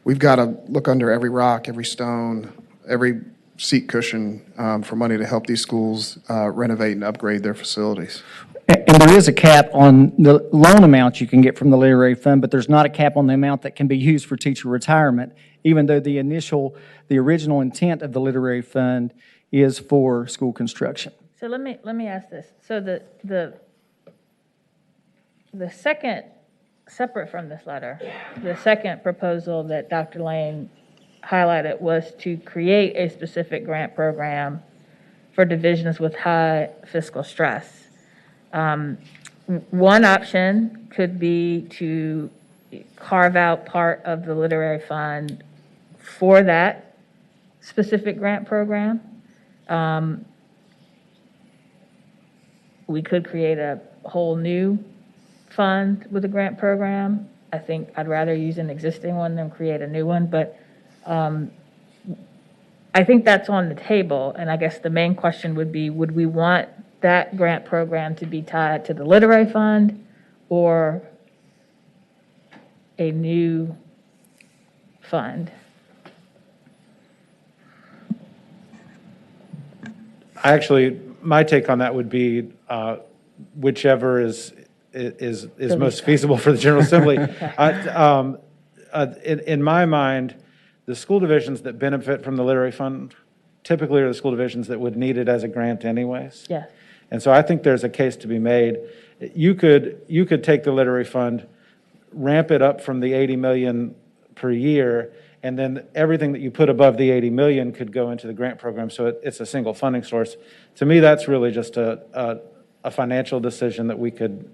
we've got to look under every rock, every stone, every seat cushion for money to help these schools renovate and upgrade their facilities. And there is a cap on the loan amount you can get from the literary fund, but there's not a cap on the amount that can be used for teacher retirement, even though the original intent of the literary fund is for school construction. So let me ask this. So the second, separate from this letter, the second proposal that Dr. Lane highlighted was to create a specific grant program for divisions with high fiscal stress. One option could be to carve out part of the literary fund for that specific grant program. We could create a whole new fund with a grant program. I think I'd rather use an existing one than create a new one, but I think that's on the table, and I guess the main question would be, would we want that grant program to be tied to the literary fund or a new fund? My take on that would be whichever is most feasible for the General Assembly. In my mind, the school divisions that benefit from the literary fund typically are the school divisions that would need it as a grant anyways. Yeah. And so I think there's a case to be made. You could take the literary fund, ramp it up from the 80 million per year, and then everything that you put above the 80 million could go into the grant program, so it's a single funding source. To me, that's really just a financial decision that we could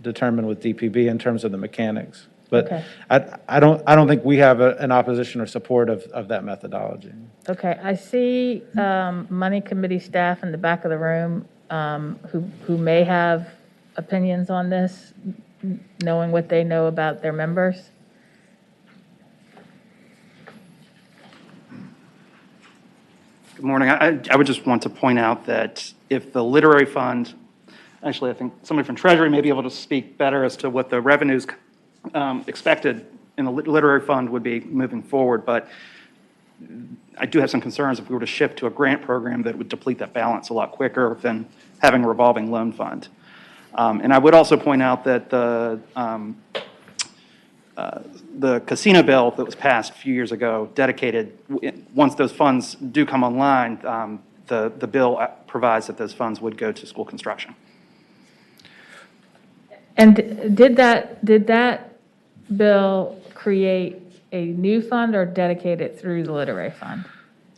determine with DPB in terms of the mechanics. But Okay. I don't think we have an opposition or support of that methodology. Okay, I see money committee staff in the back of the room who may have opinions on this, knowing what they know about their members. Good morning. I would just want to point out that if the literary fund, actually, I think somebody from Treasury may be able to speak better as to what the revenues expected in the literary fund would be moving forward, but I do have some concerns if we were to shift to a grant program that would deplete that balance a lot quicker than having a revolving loan fund. And I would also point out that the casino bill that was passed a few years ago dedicated, once those funds do come online, the bill provides that those funds would go to school construction. And did that bill create a new fund or dedicate it through the literary fund?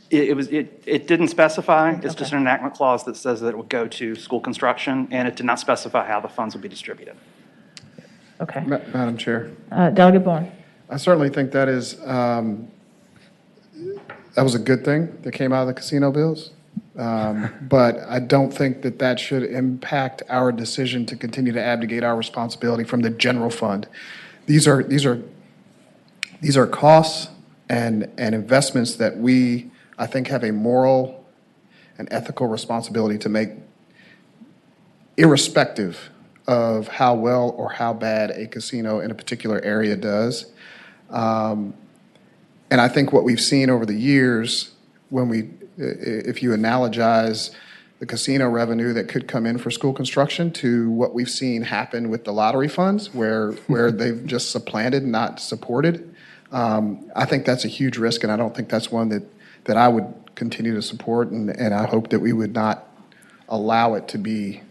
It didn't specify. It's Okay. just an enactment clause that says that it would go to school construction, and it did not specify how the funds would be distributed. Okay. Madam Chair. Delegate Bourne. I certainly think that is that was a good thing that came out of the casino bills. But I don't think that that should impact our decision to continue to abdicate our responsibility from the general fund. These are costs and investments that we, I think, have a moral and ethical responsibility to make, irrespective of how well or how bad a casino in a particular area does. And I think what we've seen over the years, if you analogize the casino revenue that could come in for school construction to what we've seen happen with the lottery funds, where they've just supplanted, not supported, I think that's a huge risk, and I don't think that's one that I would continue to support, and I hope that we would not allow it to be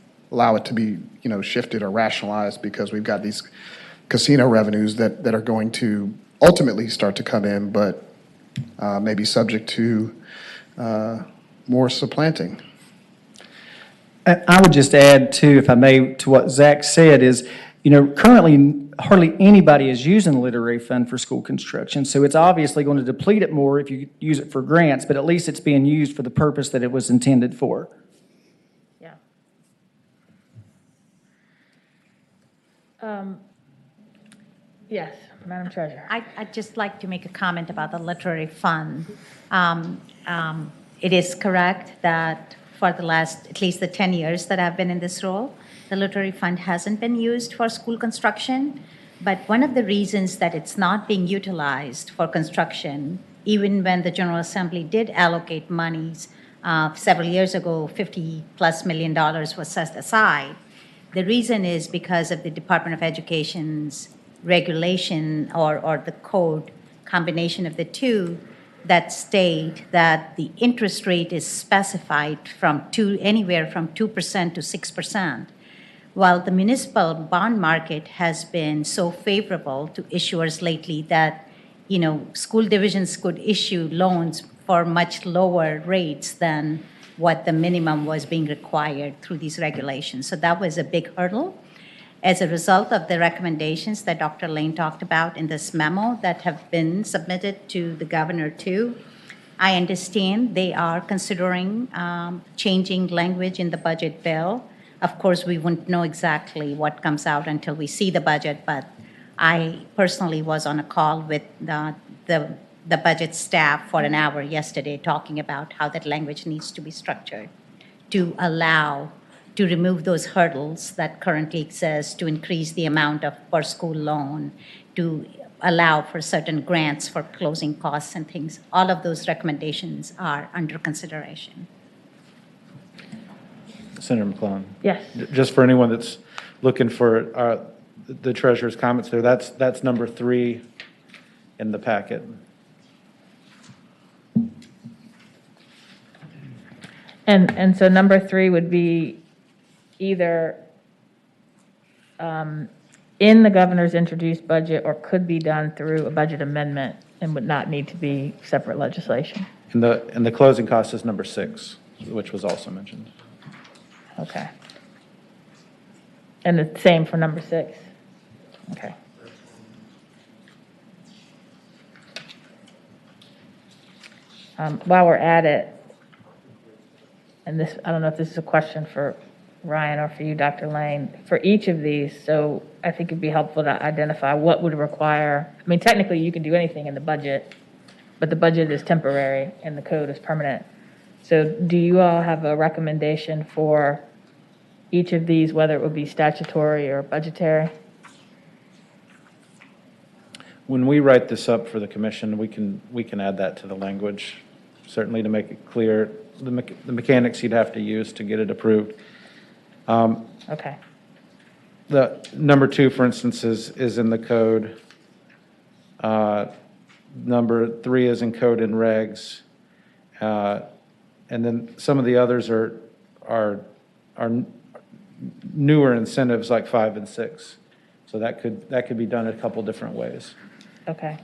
shifted or rationalized because we've got these casino revenues that are going to ultimately start to come in, but may be subject to more supplanting. I would just add too, if I may, to what Zach said is, currently hardly anybody is using the literary fund for school construction. So it's obviously going to deplete it more if you use it for grants, but at least it's being used for the purpose that it was intended for. Yeah. Yes, Madam Treasurer. I'd just like to make a comment about the literary fund. It is correct that for the last, at least the 10 years that I've been in this role, the literary fund hasn't been used for school construction. But one of the reasons that it's not being utilized for construction, even when the General Assembly did allocate monies several years ago, $50+ million was set aside, the reason is because of the Department of Education's regulation or the code, combination of the two, that state that the interest rate is specified anywhere from 2% to 6%. While the municipal bond market has been so favorable to issuers lately that, school divisions could issue loans for much lower rates than what the minimum was being required through these regulations. So that was a big hurdle. As a result of the recommendations that Dr. Lane talked about in this memo that have been submitted to the governor too, I understand they are considering changing language in the budget bill. Of course, we wouldn't know exactly what comes out until we see the budget, but I personally was on a call with the budget staff for an hour yesterday talking about how that language needs to be structured to remove those hurdles that currently exist, to increase the amount of per school loan, to allow for certain grants for closing costs and things. All of those recommendations are under consideration. Senator McClellan. Yes. Just for anyone that's looking for the treasurer's comments there, that's number 3 in the packet. And so number 3 would be either in the governor's introduced budget or could be done through a budget amendment and would not need to be separate legislation. And the closing cost is number 6, which was also mentioned. Okay. And the same for number 6? Okay. While we're at it, and this, I don't know if this is a question for Ryan or for you, Dr. Lane, for each of these, so I think it'd be helpful to identify what would require, I mean, technically you can do anything in the budget, but the budget is temporary and the code is permanent. So do you all have a recommendation for each of these, whether it would be statutory or budgetary? When we write this up for the commission, we can add that to the language, certainly to make it clear the mechanics you'd have to use to get it approved. Okay. The number 2, for instance, is in the code. Number 3 is in code and regs. And then some of the others are newer incentives like 5 and 6. So that could be done a couple different ways. Okay.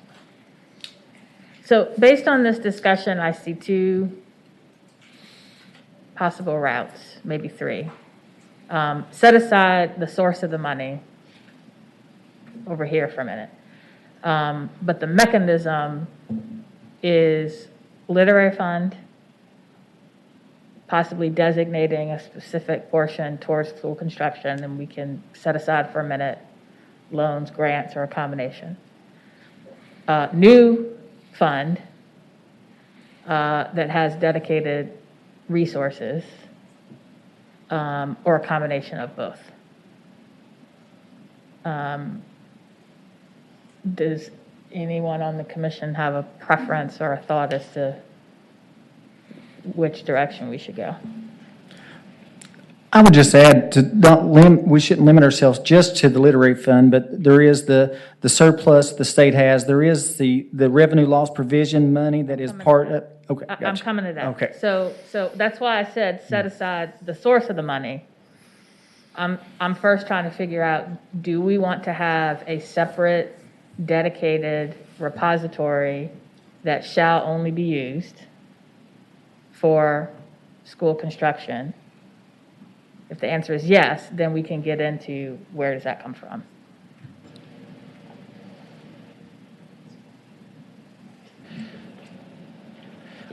So based on this discussion, I see 2 possible routes, maybe 3. Set aside the source of the money over here for a minute. But the mechanism is literary fund, possibly designating a specific portion towards school construction, and we can set aside for a minute loans, grants, or a combination. New fund that has dedicated resources, or a combination of both. Does anyone on the commission have a preference or a thought as to which direction we should go? I would just add to we shouldn't limit ourselves just to the literary fund, but there is the surplus the state has. There is the revenue loss provision money that is part of, okay, I'm gotcha. coming to that. Okay. So that's why I said set aside the source of the money. I'm first trying to figure out, do we want to have a separate dedicated repository that shall only be used for school construction? If the answer is yes, then we can get into where does that come from.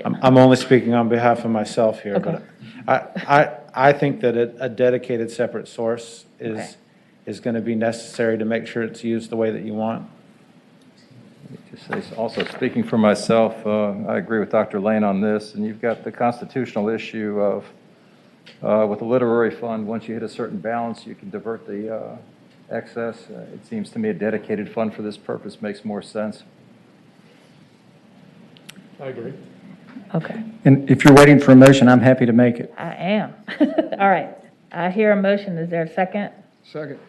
I'm only speaking on behalf of myself here, Okay. but I think that a dedicated separate source is going to be necessary to make sure it's used the way that you want. Just say, also speaking for myself, I agree with Dr. Lane on this, and you've got the constitutional issue of, with the literary fund, once you hit a certain balance, you can divert the excess. It seems to me a dedicated fund for this purpose makes more sense. I agree. Okay, And if you're waiting for a motion, I'm happy to make it. I am. All right, I hear a motion. Is there a second? Second.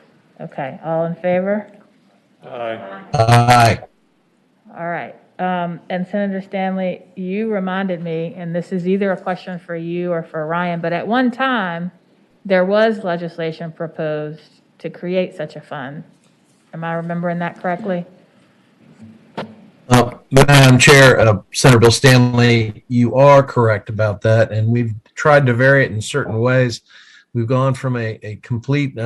Okay, all in favor? Aye. All right. And Senator Stanley, you reminded me, and this is either a question for you or for Ryan, but at one time, there was legislation proposed to create such a fund. Am I remembering that correctly? Madam Chair, Senator Bill Stanley, you are correct about that, and we've tried to vary it in certain ways. We've gone from a complete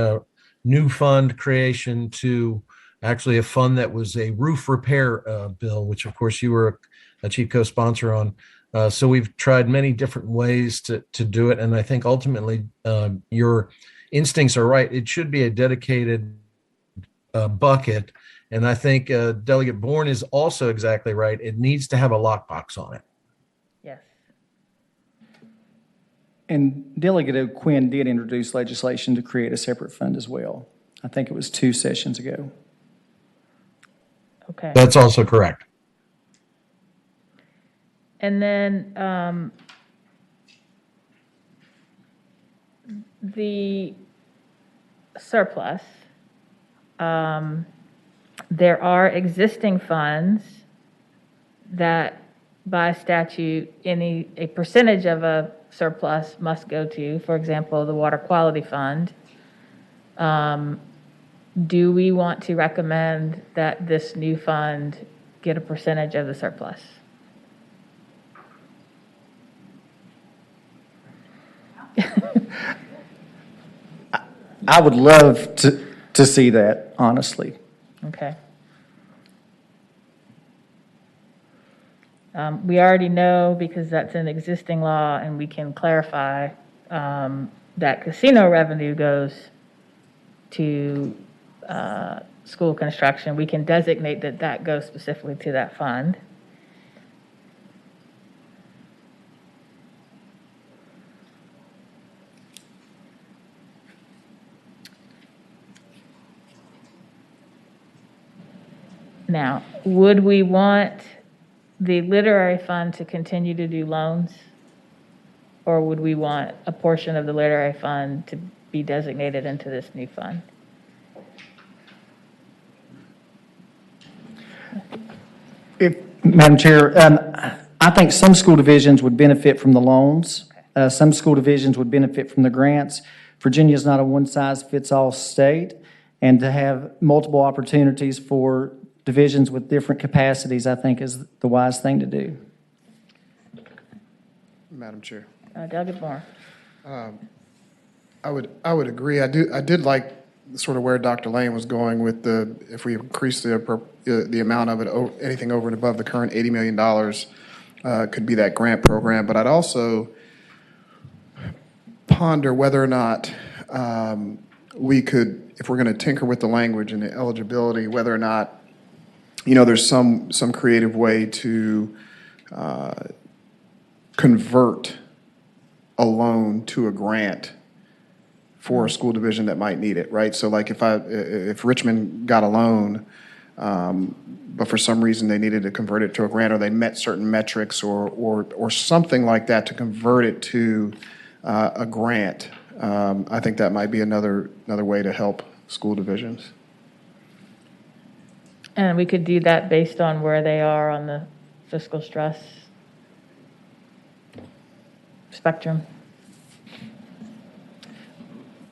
new fund creation to actually a fund that was a roof repair bill, which of course you were a chief co-sponsor on. So we've tried many different ways to do it, and I think ultimately your instincts are right. It should be a dedicated bucket. And I think Delegate Bourne is also exactly right. It needs to have a lockbox on it. Yes. And Delegate O'Quinn did introduce legislation to create a separate fund as well. I think it was 2 sessions ago. Okay. That's also correct. And then the surplus, there are existing funds that by statute, a percentage of a surplus must go to, for example, the Water Quality Fund. Do we want to recommend that this new fund get a percentage of the surplus? I would love to see that, honestly. Okay. We already know, because that's an existing law, and we can clarify that casino revenue goes to school construction. We can designate that goes specifically to that fund. Now, would we want the literary fund to continue to do loans? Or would we want a portion of the literary fund to be designated into this new fund? Madam Chair, I think some school divisions would benefit from the loans. Some school divisions would benefit from the grants. Virginia is not a one-size-fits-all state, and to have multiple opportunities for divisions with different capacities, I think, is the wise thing to do. Madam Chair. Delegate Moore. I would agree. I did like sort of where Dr. Lane was going with if we increase the amount of it, anything over and above the current $80 million, could be that grant program. But I'd also ponder whether or not we could, if we're going to tinker with the language and the eligibility, whether or not, there's some creative way to convert a loan to a grant for a school division that might need it, right? So like if Richmond got a loan, but for some reason they needed to convert it to a grant, or they met certain metrics or something like that to convert it to a grant, I think that might be another way to help school divisions. And we could do that based on where they are on the fiscal stress spectrum.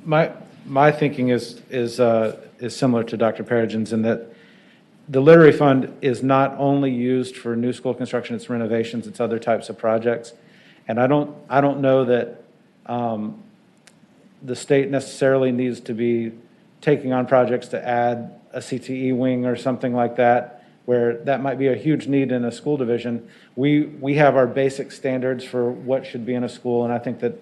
My thinking is similar to Dr. Perigin's in that the Literary Fund is not only used for new school construction, it's renovations, it's other types of projects. And I don't know that the state necessarily needs to be taking on projects to add a CTE wing or something like that, where that might be a huge need in a school division. We have our basic standards for what should be in a school, and I think that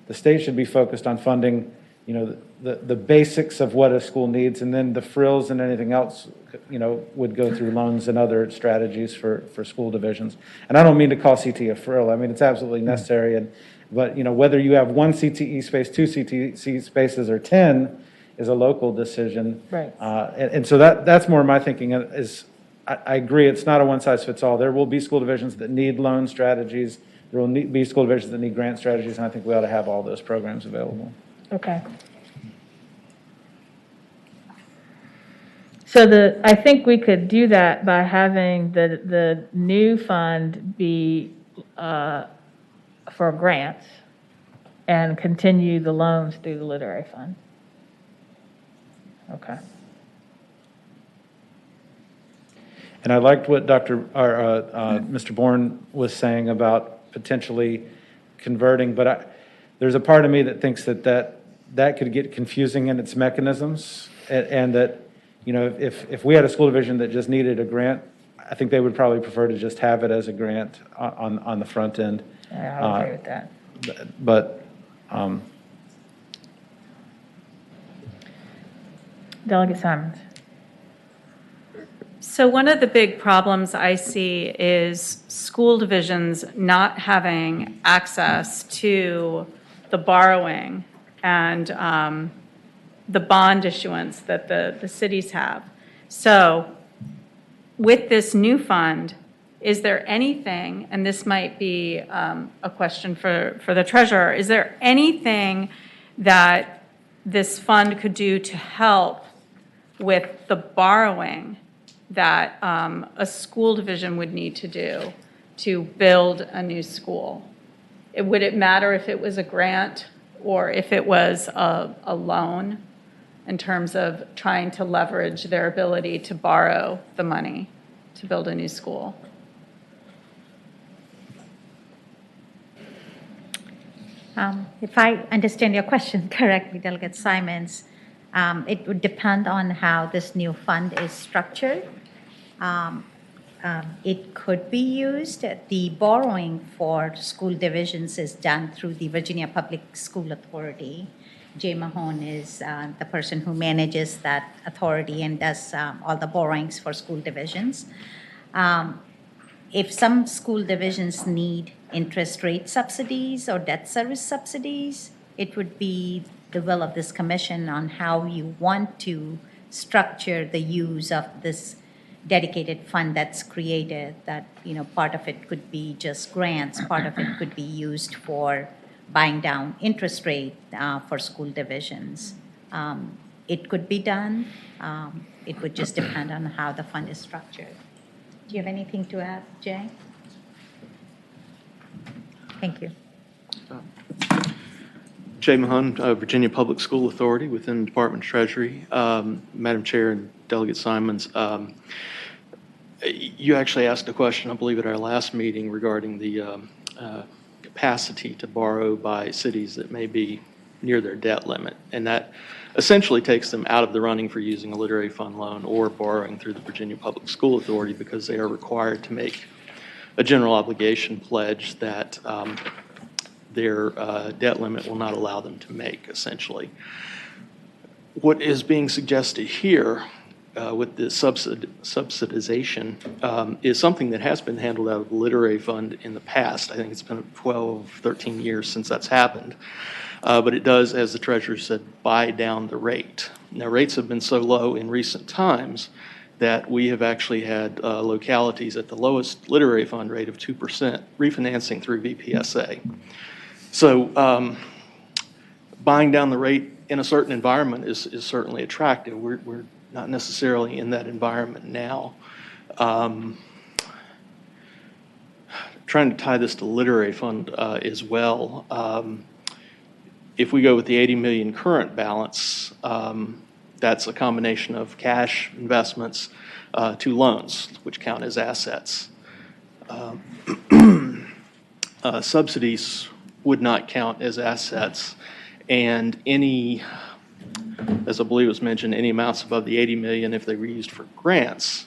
the state should be focused on funding, the basics of what a school needs, and then the frills and anything else, would go through loans and other strategies for school divisions. And I don't mean to call CTE a frill. I mean, it's absolutely necessary. But whether you have one CTE space, two CTE spaces, or 10 is a local decision. Right. And so that's more my thinking is, I agree, it's not a one-size-fits-all. There will be school divisions that need loan strategies. There will be school divisions that need grant strategies, and I think we ought to have all those programs available. Okay. So I think we could do that by having the new fund be for grants and continue the loans through the literary fund. Okay. And I liked what Mr. Bourne was saying about potentially converting, but there's a part of me that thinks that could get confusing in its mechanisms, and that, if we had a school division that just needed a grant, I think they would probably prefer to just have it as a grant on the front end. Yeah, I agree with that. But Delegate Simons. So one of the big problems I see is school divisions not having access to the borrowing and the bond issuance that the cities have. So with this new fund, is there anything, and this might be a question for the treasurer, is there anything that this fund could do to help with the borrowing that a school division would need to do to build a new school? Would it matter if it was a grant or if it was a loan in terms of trying to leverage their ability to borrow the money to build a new school? If I understand your question correctly, Delegate Simons, it would depend on how this new fund is structured. It could be used. The borrowing for school divisions is done through the Virginia Public School Authority. Jay Mahone is the person who manages that authority and does all the borrowings for school divisions. If some school divisions need interest rate subsidies or debt service subsidies, it would be the will of this commission on how you want to structure the use of this dedicated fund that's created. That, part of it could be just grants, part of it could be used for buying down interest rate for school divisions. It could be done. It would just depend on how the fund is structured. Do you have anything to add, Jay? Thank you. Jay Mahon, Virginia Public School Authority within the Department of Treasury. Madam Chair and Delegate Simons, you actually asked a question, I believe, at our last meeting regarding the capacity to borrow by cities that may be near their debt limit. And that essentially takes them out of the running for using a literary fund loan or borrowing through the Virginia Public School Authority, because they are required to make a general obligation pledge that their debt limit will not allow them to make, essentially. What is being suggested here with the subsidization is something that has been handled out of the literary fund in the past. I think it's been 12, 13 years since that's happened. But it does, as the treasurer said, buy down the rate. Now, rates have been so low in recent times that we have actually had localities at the lowest literary fund rate of 2% refinancing through VPSA. So buying down the rate in a certain environment is certainly attractive. We're not necessarily in that environment now. Trying to tie this to literary fund as well. If we go with the 80 million current balance, that's a combination of cash investments to loans, which count as assets. Subsidies would not count as assets, and any, as I believe was mentioned, any amounts above the 80 million, if they were used for grants,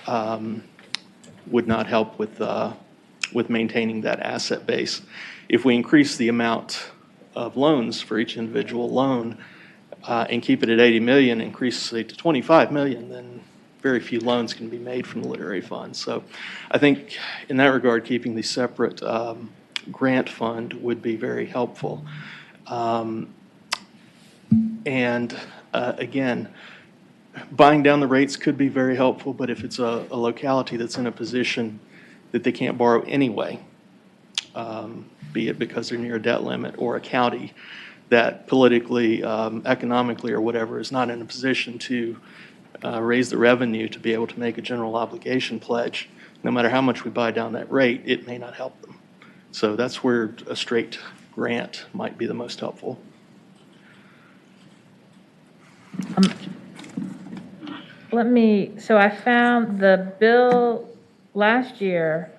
would not help with maintaining that asset base. If we increase the amount of loans for each individual loan and keep it at 80 million, increase it to 25 million, then very few loans can be made from the literary fund. So I think in that regard, keeping the separate grant fund would be very helpful. Again, buying down the rates could be very helpful, but if it's a locality that's in a position that they can't borrow anyway, be it because they're near a debt limit, or a county that politically, economically, or whatever is not in a position to raise the revenue to be able to make a general obligation pledge, no matter how much we buy down that rate, it may not help them. So that's where a straight grant might be the most helpful. So I found the bill last year,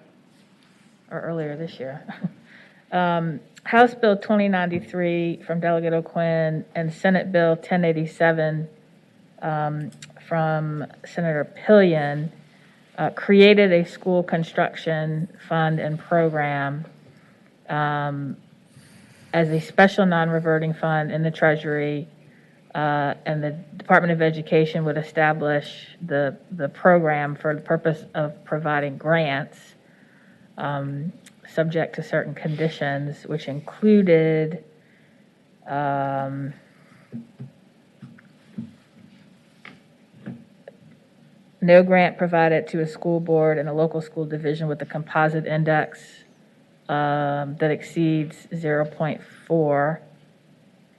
or earlier this year, House Bill 2093 from Delegate O'Quinn and Senate Bill 1087 from Senator Pillion created a school construction fund and program as a special non-reverting fund in the Treasury, and the Department of Education would establish the program for the purpose of providing grants subject to certain conditions, which included no grant provided to a school board and a local school division with a composite index that exceeds 0.4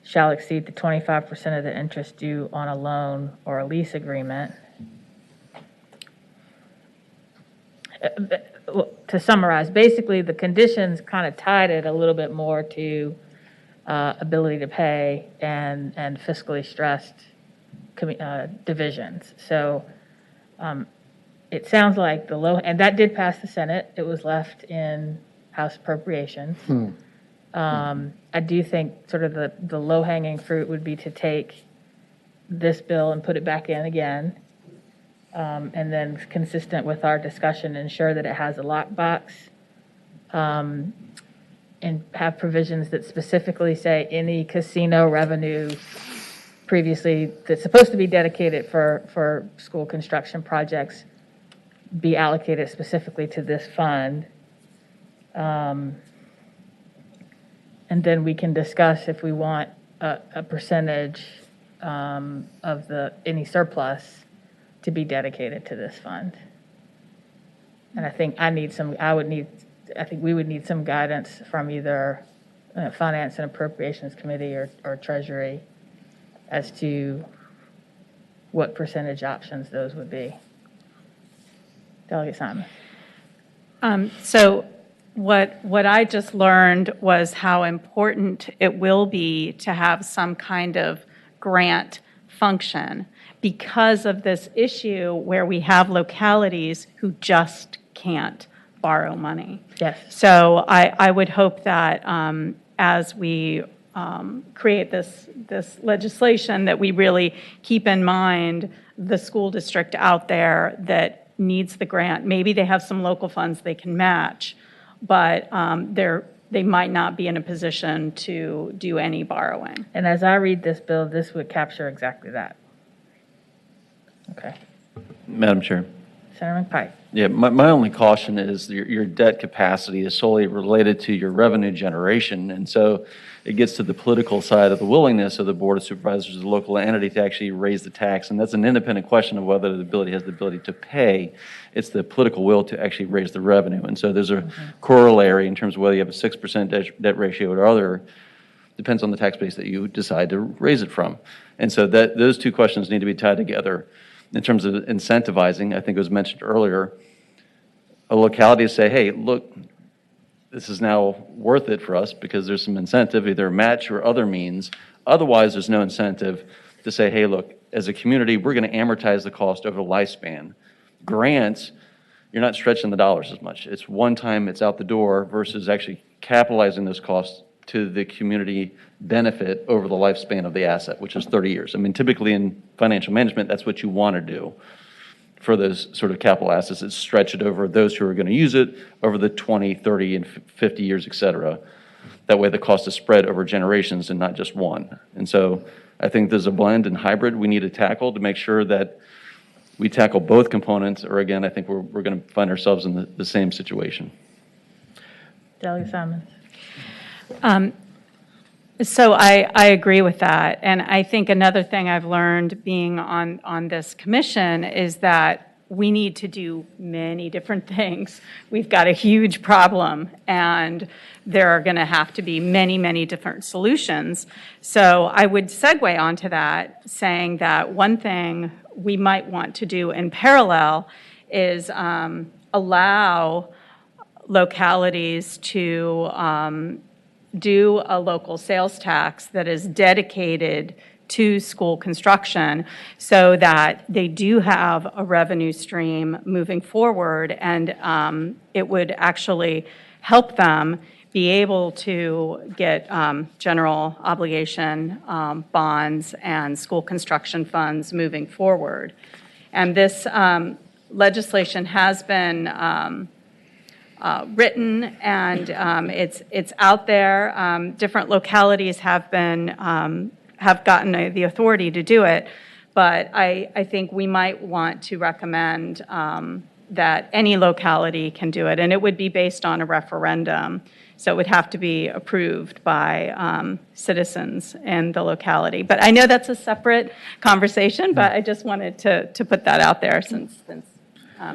shall exceed the 25% of the interest due on a loan or a lease agreement. To summarize, basically the conditions kind of tied it a little bit more to ability to pay and fiscally stressed divisions. So it sounds like and that did pass the Senate. It was left in House Appropriations. I do think sort of the low-hanging fruit would be to take this bill and put it back in again, and then consistent with our discussion, ensure that it has a lockbox, and have provisions that specifically say any casino revenue previously that's supposed to be dedicated for school construction projects be allocated specifically to this fund. And then we can discuss if we want a percentage of any surplus to be dedicated to this fund. And I think we would need some guidance from either Finance and Appropriations Committee or Treasury as to what percentage options those would be. Delegate Simon. So what I just learned was how important it will be to have some kind of grant function because of this issue where we have localities who just can't borrow money. Yes. So I would hope that as we create this legislation, that we really keep in mind the school district out there that needs the grant. Maybe they have some local funds they can match, but they might not be in a position to do any borrowing. And as I read this bill, this would capture exactly that. Okay. Madam Chair. Senator McPike. Yeah, my only caution is your debt capacity is solely related to your revenue generation. And so it gets to the political side of the willingness of the Board of Supervisors, the local entity, to actually raise the tax. And that's an independent question of whether the ability has the ability to pay. It's the political will to actually raise the revenue. And so there's a corollary in terms of whether you have a 6% debt ratio or other, depends on the tax base that you decide to raise it from. And so those two questions need to be tied together. In terms of incentivizing, I think it was mentioned earlier, a locality to say, hey, look, this is now worth it for us because there's some incentive, either match or other means. Otherwise, there's no incentive to say, hey, look, as a community, we're going to amortize the cost over the lifespan. Grants, you're not stretching the dollars as much. It's one time, it's out the door versus actually capitalizing those costs to the community benefit over the lifespan of the asset, which is 30 years. I mean, typically in financial management, that's what you want to do for those sort of capital assets, is stretch it over those who are going to use it over the 20, 30, and 50 years, et cetera. That way the cost is spread over generations and not just one. And so I think there's a blend and hybrid we need to tackle to make sure that we tackle both components, or again, I think we're going to find ourselves in the same situation. Delia Simons. So I agree with that. And I think another thing I've learned being on this commission is that we need to do many different things. We've got a huge problem, and there are going to have to be many, many different solutions. So I would segue onto that, saying that one thing we might want to do in parallel is allow localities to do a local sales tax that is dedicated to school construction so that they do have a revenue stream moving forward, and it would actually help them be able to get general obligation bonds and school construction funds moving forward. And this legislation has been written, and it's out there. Different localities have gotten the authority to do it, but I think we might want to recommend that any locality can do it, and it would be based on a referendum. So it would have to be approved by citizens in the locality. But I know that's a separate conversation, but I just wanted to put that out there since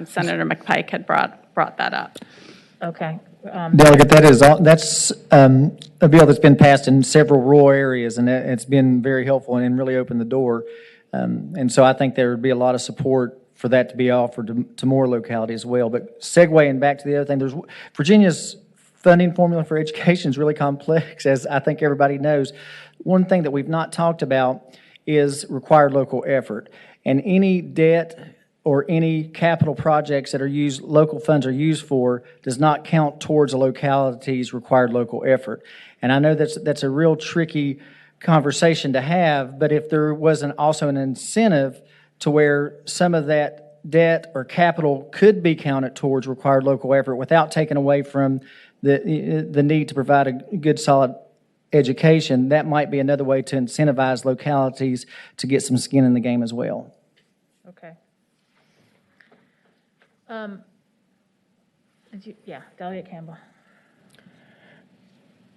Senator McPike had brought that up. Okay. Delegate, that's a bill that's been passed in several rural areas, and it's been very helpful and really opened the door. And so I think there would be a lot of support for that to be offered to more localities as well. But segueing back to the other thing, Virginia's funding formula for education is really complex, as I think everybody knows. One thing that we've not talked about is required local effort. And any debt or any capital projects that are used, local funds are used for, does not count towards a locality's required local effort. And I know that's a real tricky conversation to have, but if there wasn't also an incentive to where some of that debt or capital could be counted towards required local effort without taking away from the need to provide a good, solid education, that might be another way to incentivize localities to get some skin in the game as well. Okay. Delia Campbell.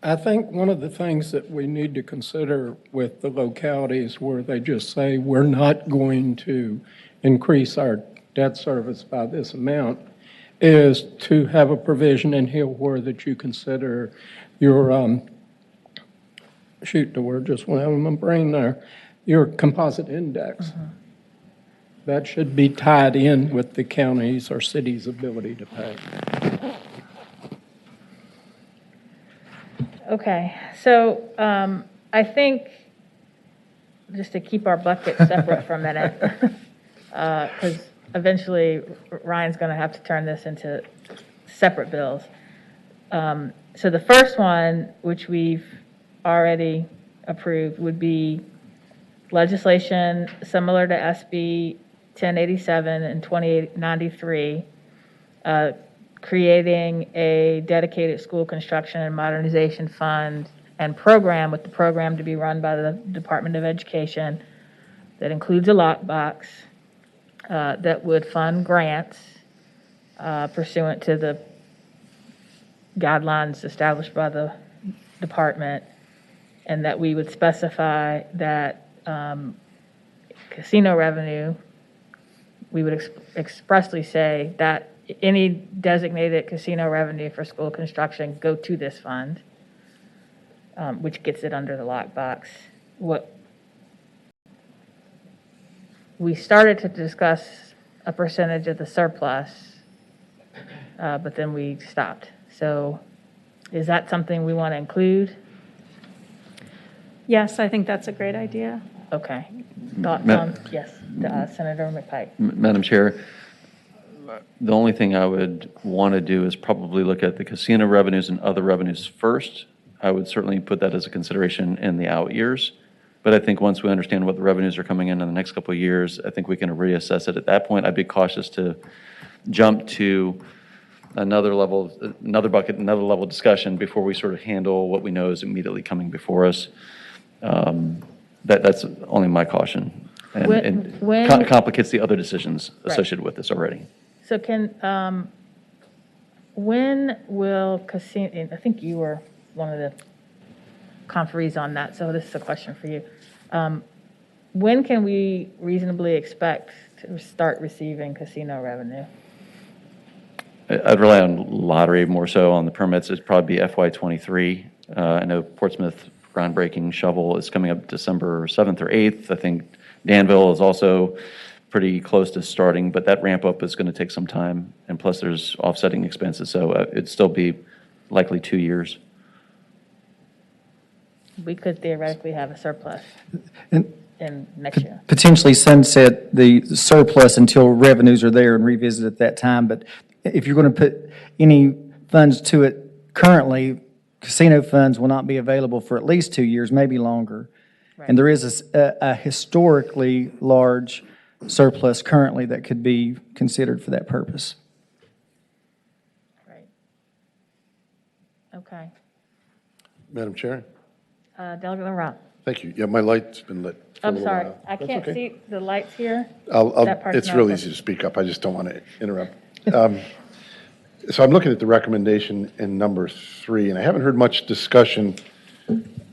I think one of the things that we need to consider with the localities where they just say, we're not going to increase our debt service by this amount, is to have a provision in here where that you consider your, shoot, the word just went out of my brain there, your composite index. Mm-hmm. That should be tied in with the county's or city's ability to pay. Okay, so I think, just to keep our buckets separate for a minute, because eventually Ryan's going to have to turn this into separate bills. So the first one, which we've already approved, would be legislation similar to SB 1087 and 2093, creating a dedicated school construction and modernization fund and program, with the program to be run by the Department of Education, that includes a lockbox that would fund grants pursuant to the guidelines established by the department, and that we would specify that casino revenue, we would expressly say that any designated casino revenue for school construction go to this fund, which gets it under the lockbox. What we started to discuss a percentage of the surplus, but then we stopped. So is that something we want to include? Yes, I think that's a great idea. Okay. Thoughts Ma- on, yes, Senator McPike. Madam Chair, the only thing I would want to do is probably look at the casino revenues and other revenues first. I would certainly put that as a consideration in the out years. But I think once we understand what the revenues are coming in the next couple of years, I think we can reassess it at that point. I'd be cautious to jump to another level, another bucket, another level of discussion before we sort of handle what we know is immediately coming before us. That's only my caution. And complicates the other decisions associated with this already. So when will casino, I think you were one of the conferees on that, so this is a question for you. When can we reasonably expect to start receiving casino revenue? I'd rely on lottery more so. On the permits, it'd probably be FY23. I know Portsmouth groundbreaking shovel is coming up December 7th or 8th. I think Danville is also pretty close to starting, but that ramp up is going to take some time, and plus there's offsetting expenses, so it'd still be likely 2 years. We could theoretically have a surplus in next year. Potentially sunset the surplus until revenues are there and revisit at that time. But if you're going to put any funds to it currently, casino funds will not be available for at least 2 years, maybe longer. And there is a historically large surplus currently that could be considered for that purpose. Right. Okay. Madam Chair? Delegate LaRock. Thank you. Yeah, my light's been lit for a I'm little sorry, while. I That's can't okay. see the lights here. I'll, That part's it's not real open. easy to speak up. I just don't want to interrupt. So I'm looking at the recommendation in number 3, and I haven't heard much discussion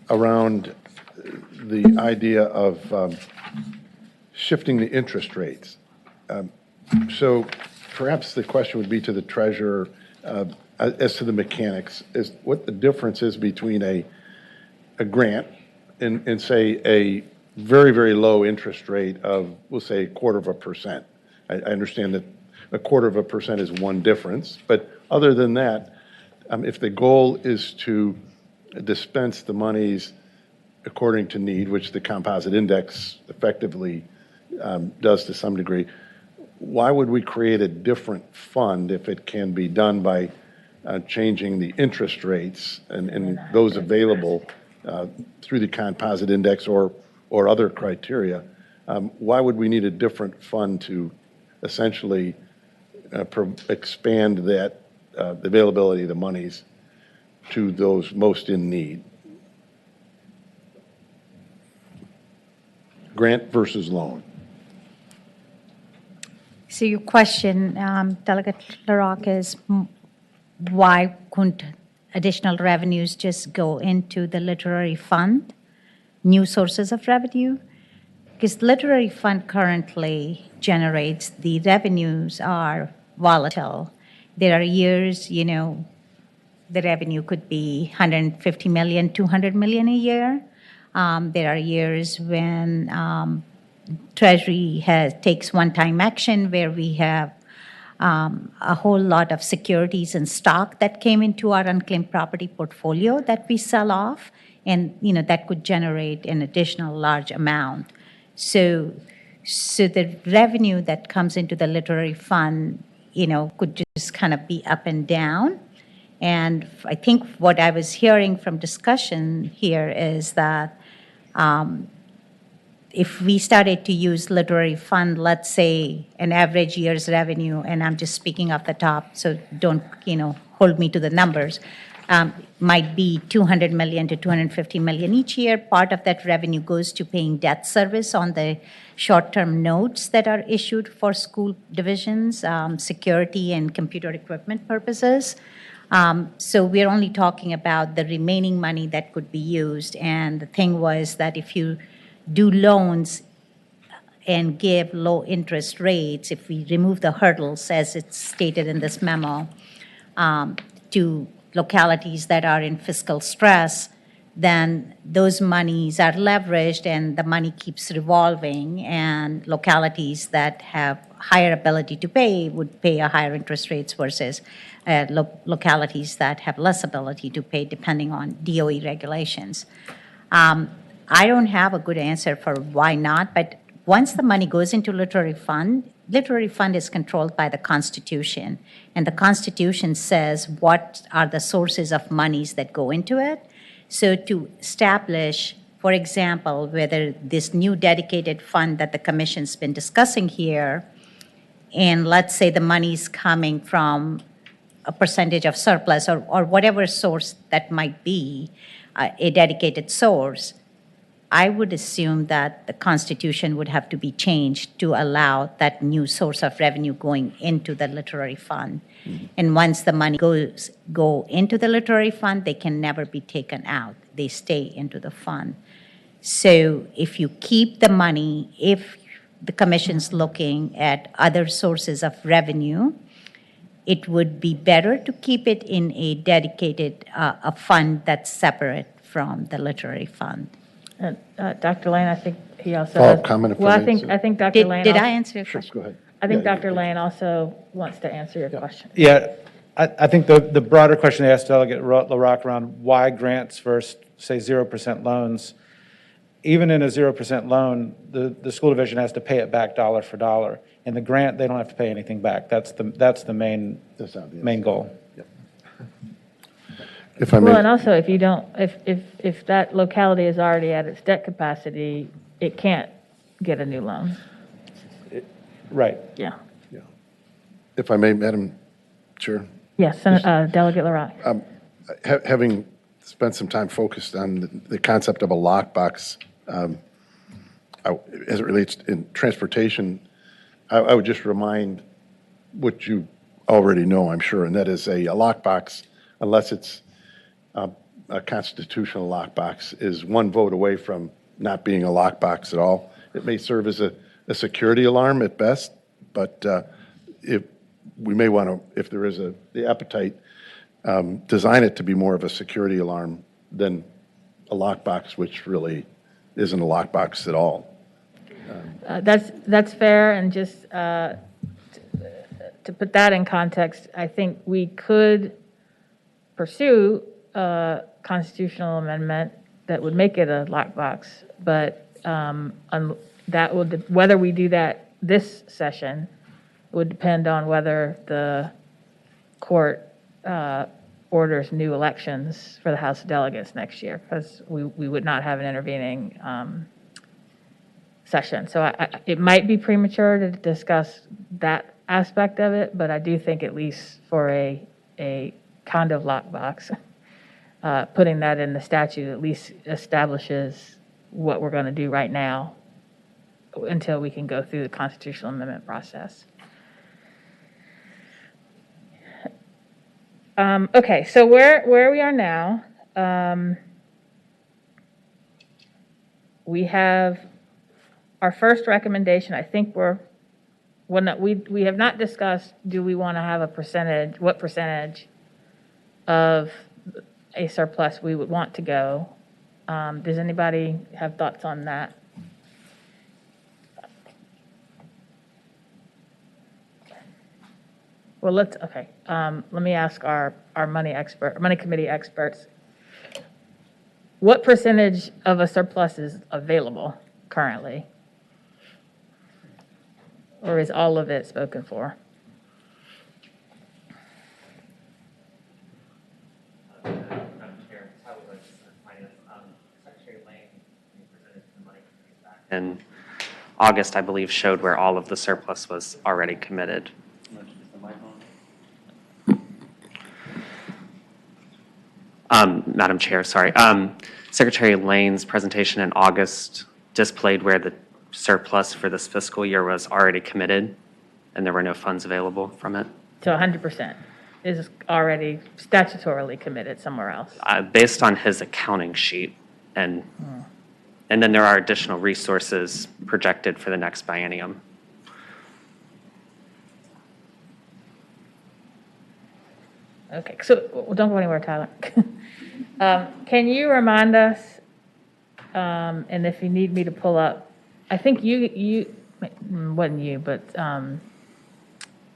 around the idea of shifting the interest rates. So perhaps the question would be to the treasurer as to the mechanics, is what the difference is between a grant and say a very, very low interest rate of, we'll say, 0.25%. I understand that 0.25% is one difference, but other than that, if the goal is to dispense the monies according to need, which the composite index effectively does to some degree, why would we create a different fund if it can be done by changing the interest rates and those available through the composite index or other criteria? Why would we need a different fund to essentially expand that the availability of the monies to those most in need? Grant versus loan. So your question, Delegate LaRock, is why couldn't additional revenues just go into the literary fund, new sources of revenue? Because the literary fund currently generates, the revenues are volatile. There are years, the revenue could be 150 million, 200 million a year. There are years when Treasury takes one-time action where we have a whole lot of securities and stock that came into our unclaimed property portfolio that we sell off, and that could generate an additional large amount. So the revenue that comes into the literary fund, could just kind of be up and down. And I think what I was hearing from discussion here is that if we started to use literary fund, let's say an average year's revenue, and I'm just speaking off the top, so don't, hold me to the numbers, might be 200 million to 250 million each year. Part of that revenue goes to paying debt service on the short-term notes that are issued for school divisions, security and computer equipment purposes. So we're only talking about the remaining money that could be used. And the thing was that if you do loans and give low interest rates, if we remove the hurdles as it's stated in this memo, to localities that are in fiscal stress, then those monies are leveraged and the money keeps revolving, and localities that have higher ability to pay would pay a higher interest rates versus localities that have less ability to pay depending on DOE regulations. I don't have a good answer for why not, but once the money goes into literary fund is controlled by the Constitution, and the Constitution says what are the sources of monies that go into it. So to establish, for example, whether this new dedicated fund that the Commission's been discussing here, and let's say the money's coming from a percentage of surplus or whatever source that might be, a dedicated source, I would assume that the Constitution would have to be changed to allow that new source of revenue going into the literary fund. And once the money go into the literary fund, they can never be taken out. They stay into the fund. So if you keep the money, if the Commission's looking at other sources of revenue, it would be better to keep it in a dedicated a fund that's separate from the literary fund. Dr. Lane, I think he also Follow-up has. comment if I Well, may, I think Dr. Did Lane. I also- answer your Sure, question? go ahead. I think Yeah, Dr. Lane also wants to answer your question. Yeah, I think the broader question they asked Delegate LaRock around why grants versus, say, 0% loans, even in a 0% loan, the school division has to pay it back dollar for dollar. In the grant, they don't have to pay anything back. That's the main goal. If I Well, and may, also, if you don't, if that locality is already at its debt capacity, it can't get a new loan. Right. Yeah. if I may, Madam Chair, Yes, Delegate LaRock. having spent some time focused on the concept of a lockbox, as it relates in transportation, I would just remind what you already know, I'm sure, and that is a lockbox, unless it's a constitutional lockbox, is one vote away from not being a lockbox at all. It may serve as a security alarm at best, but if we may want to, if there is the appetite, design it to be more of a security alarm than a lockbox, which really isn't a lockbox at all. That's fair, and just to put that in context, I think we could pursue a constitutional amendment that would make it a lockbox, but that would, whether we do that this session would depend on whether the court orders new elections for the House of Delegates next year, because we would not have an intervening session. So it might be premature to discuss that aspect of it, but I do think at least for a kind of lockbox, putting that in the statute at least establishes what we're going to do right now until we can go through the constitutional amendment process. Okay, so where we are now, we have our first recommendation. I think we have not discussed, do we want to have a percentage, what percentage of a surplus we would want to go. Does anybody have thoughts on that? Well, let me ask our money committee experts. What percentage of a surplus is available currently? Or is all of it spoken for? Secretary Lane presented to the money committee back in August, I believe, showed where all of the surplus was already committed. Madam Chair, sorry. Secretary Lane's presentation in August displayed where the surplus for this fiscal year was already committed, and there were no funds available from it. So 100% is already statutorily committed somewhere else. Based on his accounting sheet, and then there are additional resources projected for the next biennium. Okay, so well, don't go anywhere, Tyler. Can you remind us, and if you need me to pull up, I think wasn't you, but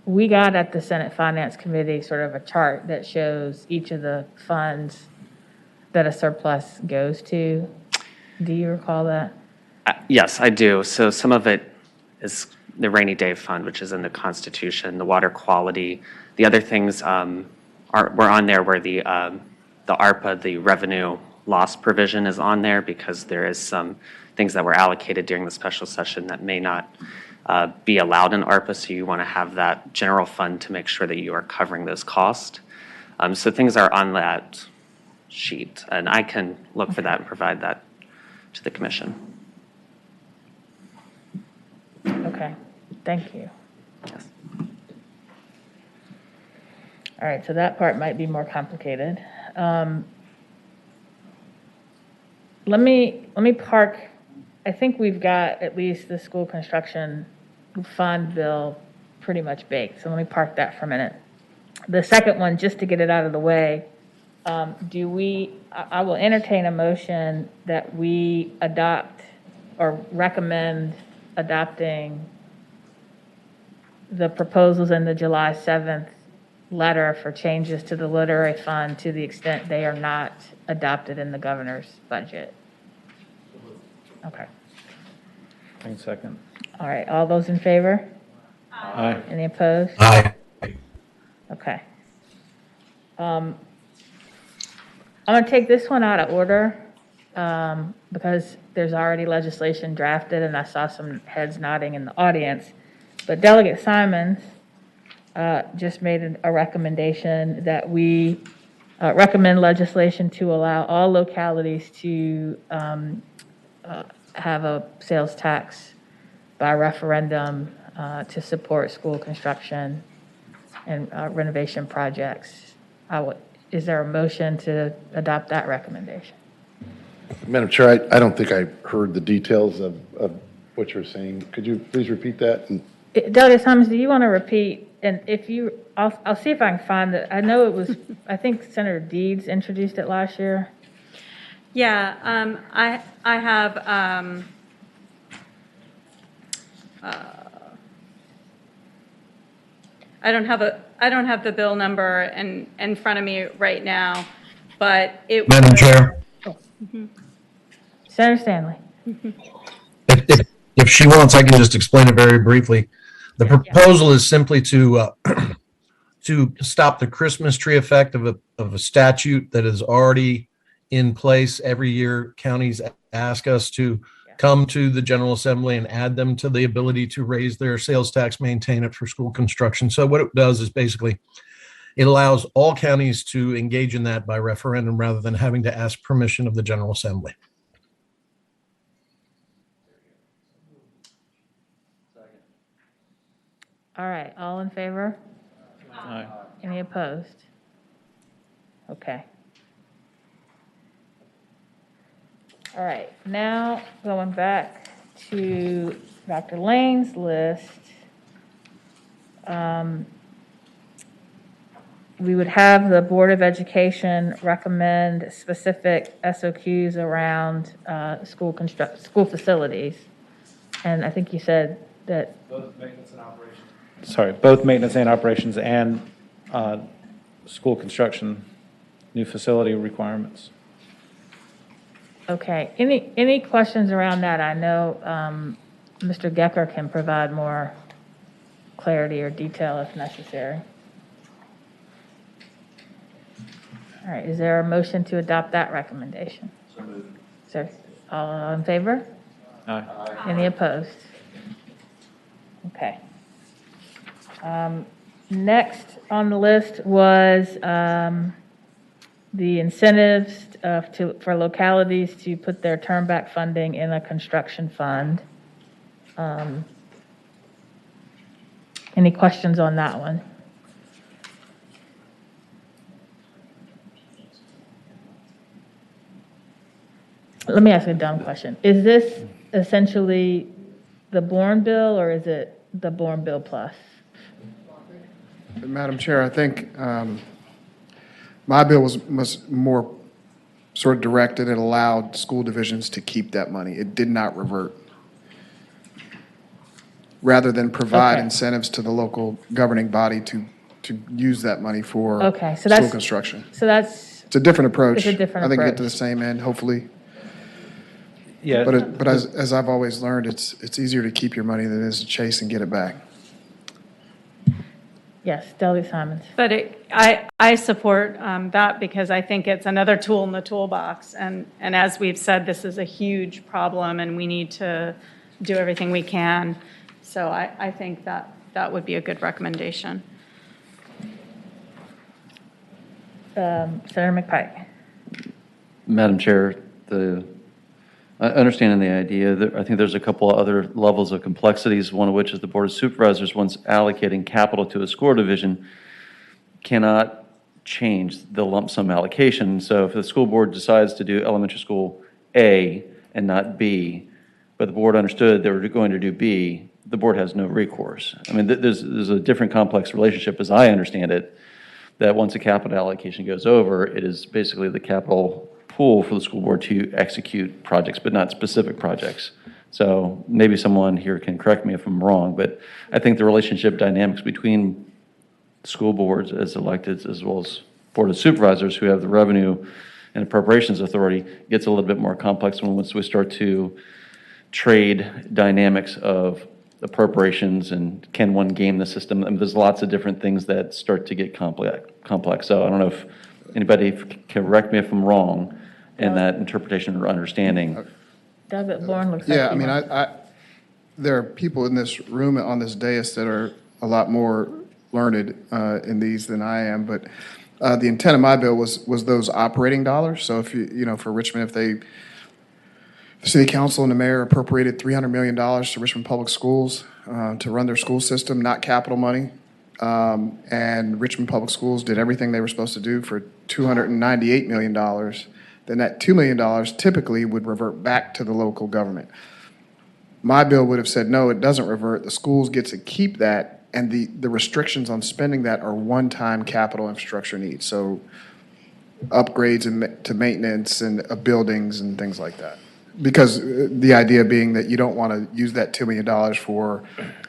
we got at the Senate Finance Committee sort of a chart that shows each of the funds that a surplus goes to. Do you recall that? Yes, I do. So some of it is the rainy day fund, which is in the Constitution, the water quality. The other things were on there where the ARPA, the revenue loss provision, is on there because there is some things that were allocated during the special session that may not be allowed in ARPA, so you want to have that general fund to make sure that you are covering those costs. So things are on that sheet, and I can look for that and provide that to the commission. Okay, thank you. Yes. All right, so that part might be more complicated. Let me park, I think we've got at least the school construction fund bill pretty much baked, so let me park that for a minute. The second one, just to get it out of the way, I will entertain a motion that we adopt or recommend adopting the proposals in the July 7th letter for changes to the literary fund to the extent they are not adopted in the governor's budget. Okay. One second. All right, all those in favor? Aye. Any opposed? Aye. Okay. I'm going to take this one out of order because there's already legislation drafted, and I saw some heads nodding in the audience. But Delegate Simons just made a recommendation that we recommend legislation to allow all localities to have a sales tax by referendum to support school construction and renovation projects. Is there a motion to adopt that recommendation? Madam Chair, I don't think I heard the details of what you're saying. Could you please repeat that? Delegate Simons, do you want to repeat? And if you, I'll see if I can find it. I know it was, I think Senator Deeds introduced it last year. Yeah, I have, I don't have the bill number in front of me right now, but it. Madam Chair, Senator Stanley. if she wants, I can just explain it very briefly. The proposal is simply to stop the Christmas tree effect of a statute that is already in place. Every year, counties ask us to come to the General Assembly and add them to the ability to raise their sales tax, maintain it for school construction. So what it does is basically it allows all counties to engage in that by referendum rather than having to ask permission of the General Assembly. All right, all in favor? Aye. Any opposed? Okay. All right, now going back to Dr. Lane's list, we would have the Board of Education recommend specific SOQs around school facilities. And I think you said that. Both maintenance and operations. Sorry, both maintenance and operations and school construction, new facility requirements. Okay, any questions around that? I know Mr. Gecker can provide more clarity or detail if necessary. All right, is there a motion to adopt that recommendation? So moved. Sir, all in favor? Any opposed? Okay. Next on the list was the incentives for localities to put their turn back funding in a construction fund. Any questions on that one? Let me ask a dumb question. Is this essentially the Bourne bill, or is it the Bourne bill plus? Madam Chair, I think my bill was more sort of directed and allowed school divisions to keep that money. It did not revert. Rather than provide Okay. incentives to the local governing body to use that money for Okay, so school that's- construction. So that's, It's a different approach. It's a different I think get to the approach. same end, hopefully. Yeah. But as I've always learned, it's easier to keep your money than it is to chase and get it back. yes, Delegate Simons. But I support that because I think it's another tool in the toolbox. And as we've said, this is a huge problem and we need to do everything we can. So I think that would be a good recommendation. Senator McPike. Madam Chair, I understand the idea that I think there's a couple of other levels of complexities, one of which is the Board of Supervisors, once allocating capital to a school division, cannot change the lump sum allocation. So if the school board decides to do elementary school A and not B, but the board understood they were going to do B, the board has no recourse. I mean, there's a different complex relationship, as I understand it, that once a capital allocation goes over, it is basically the capital pool for the school board to execute projects, but not specific projects. So maybe someone here can correct me if I'm wrong, but I think the relationship dynamics between school boards as electeds as well as Board of Supervisors who have the revenue and appropriations authority gets a little bit more complex once we start to trade dynamics of appropriations and can one game the system. I mean, there's lots of different things that start to get complex. So I don't know if anybody can correct me if I'm wrong in that interpretation or understanding. Delegate Bourne looks like Yeah, I he mean, wants- there are people in this room on this dais that are a lot more learned in these than I am, but the intent of my bill was those operating dollars. So if for Richmond, if the city council and the mayor appropriated $300 million to Richmond Public Schools to run their school system, not capital money, and Richmond Public Schools did everything they were supposed to do for $298 million, then that $2 million typically would revert back to the local government. My bill would have said, no, it doesn't revert. The schools get to keep that, and the restrictions on spending that are one-time capital infrastructure needs. So upgrades to maintenance and buildings and things like that. Because the idea being that you don't want to use that $2 million for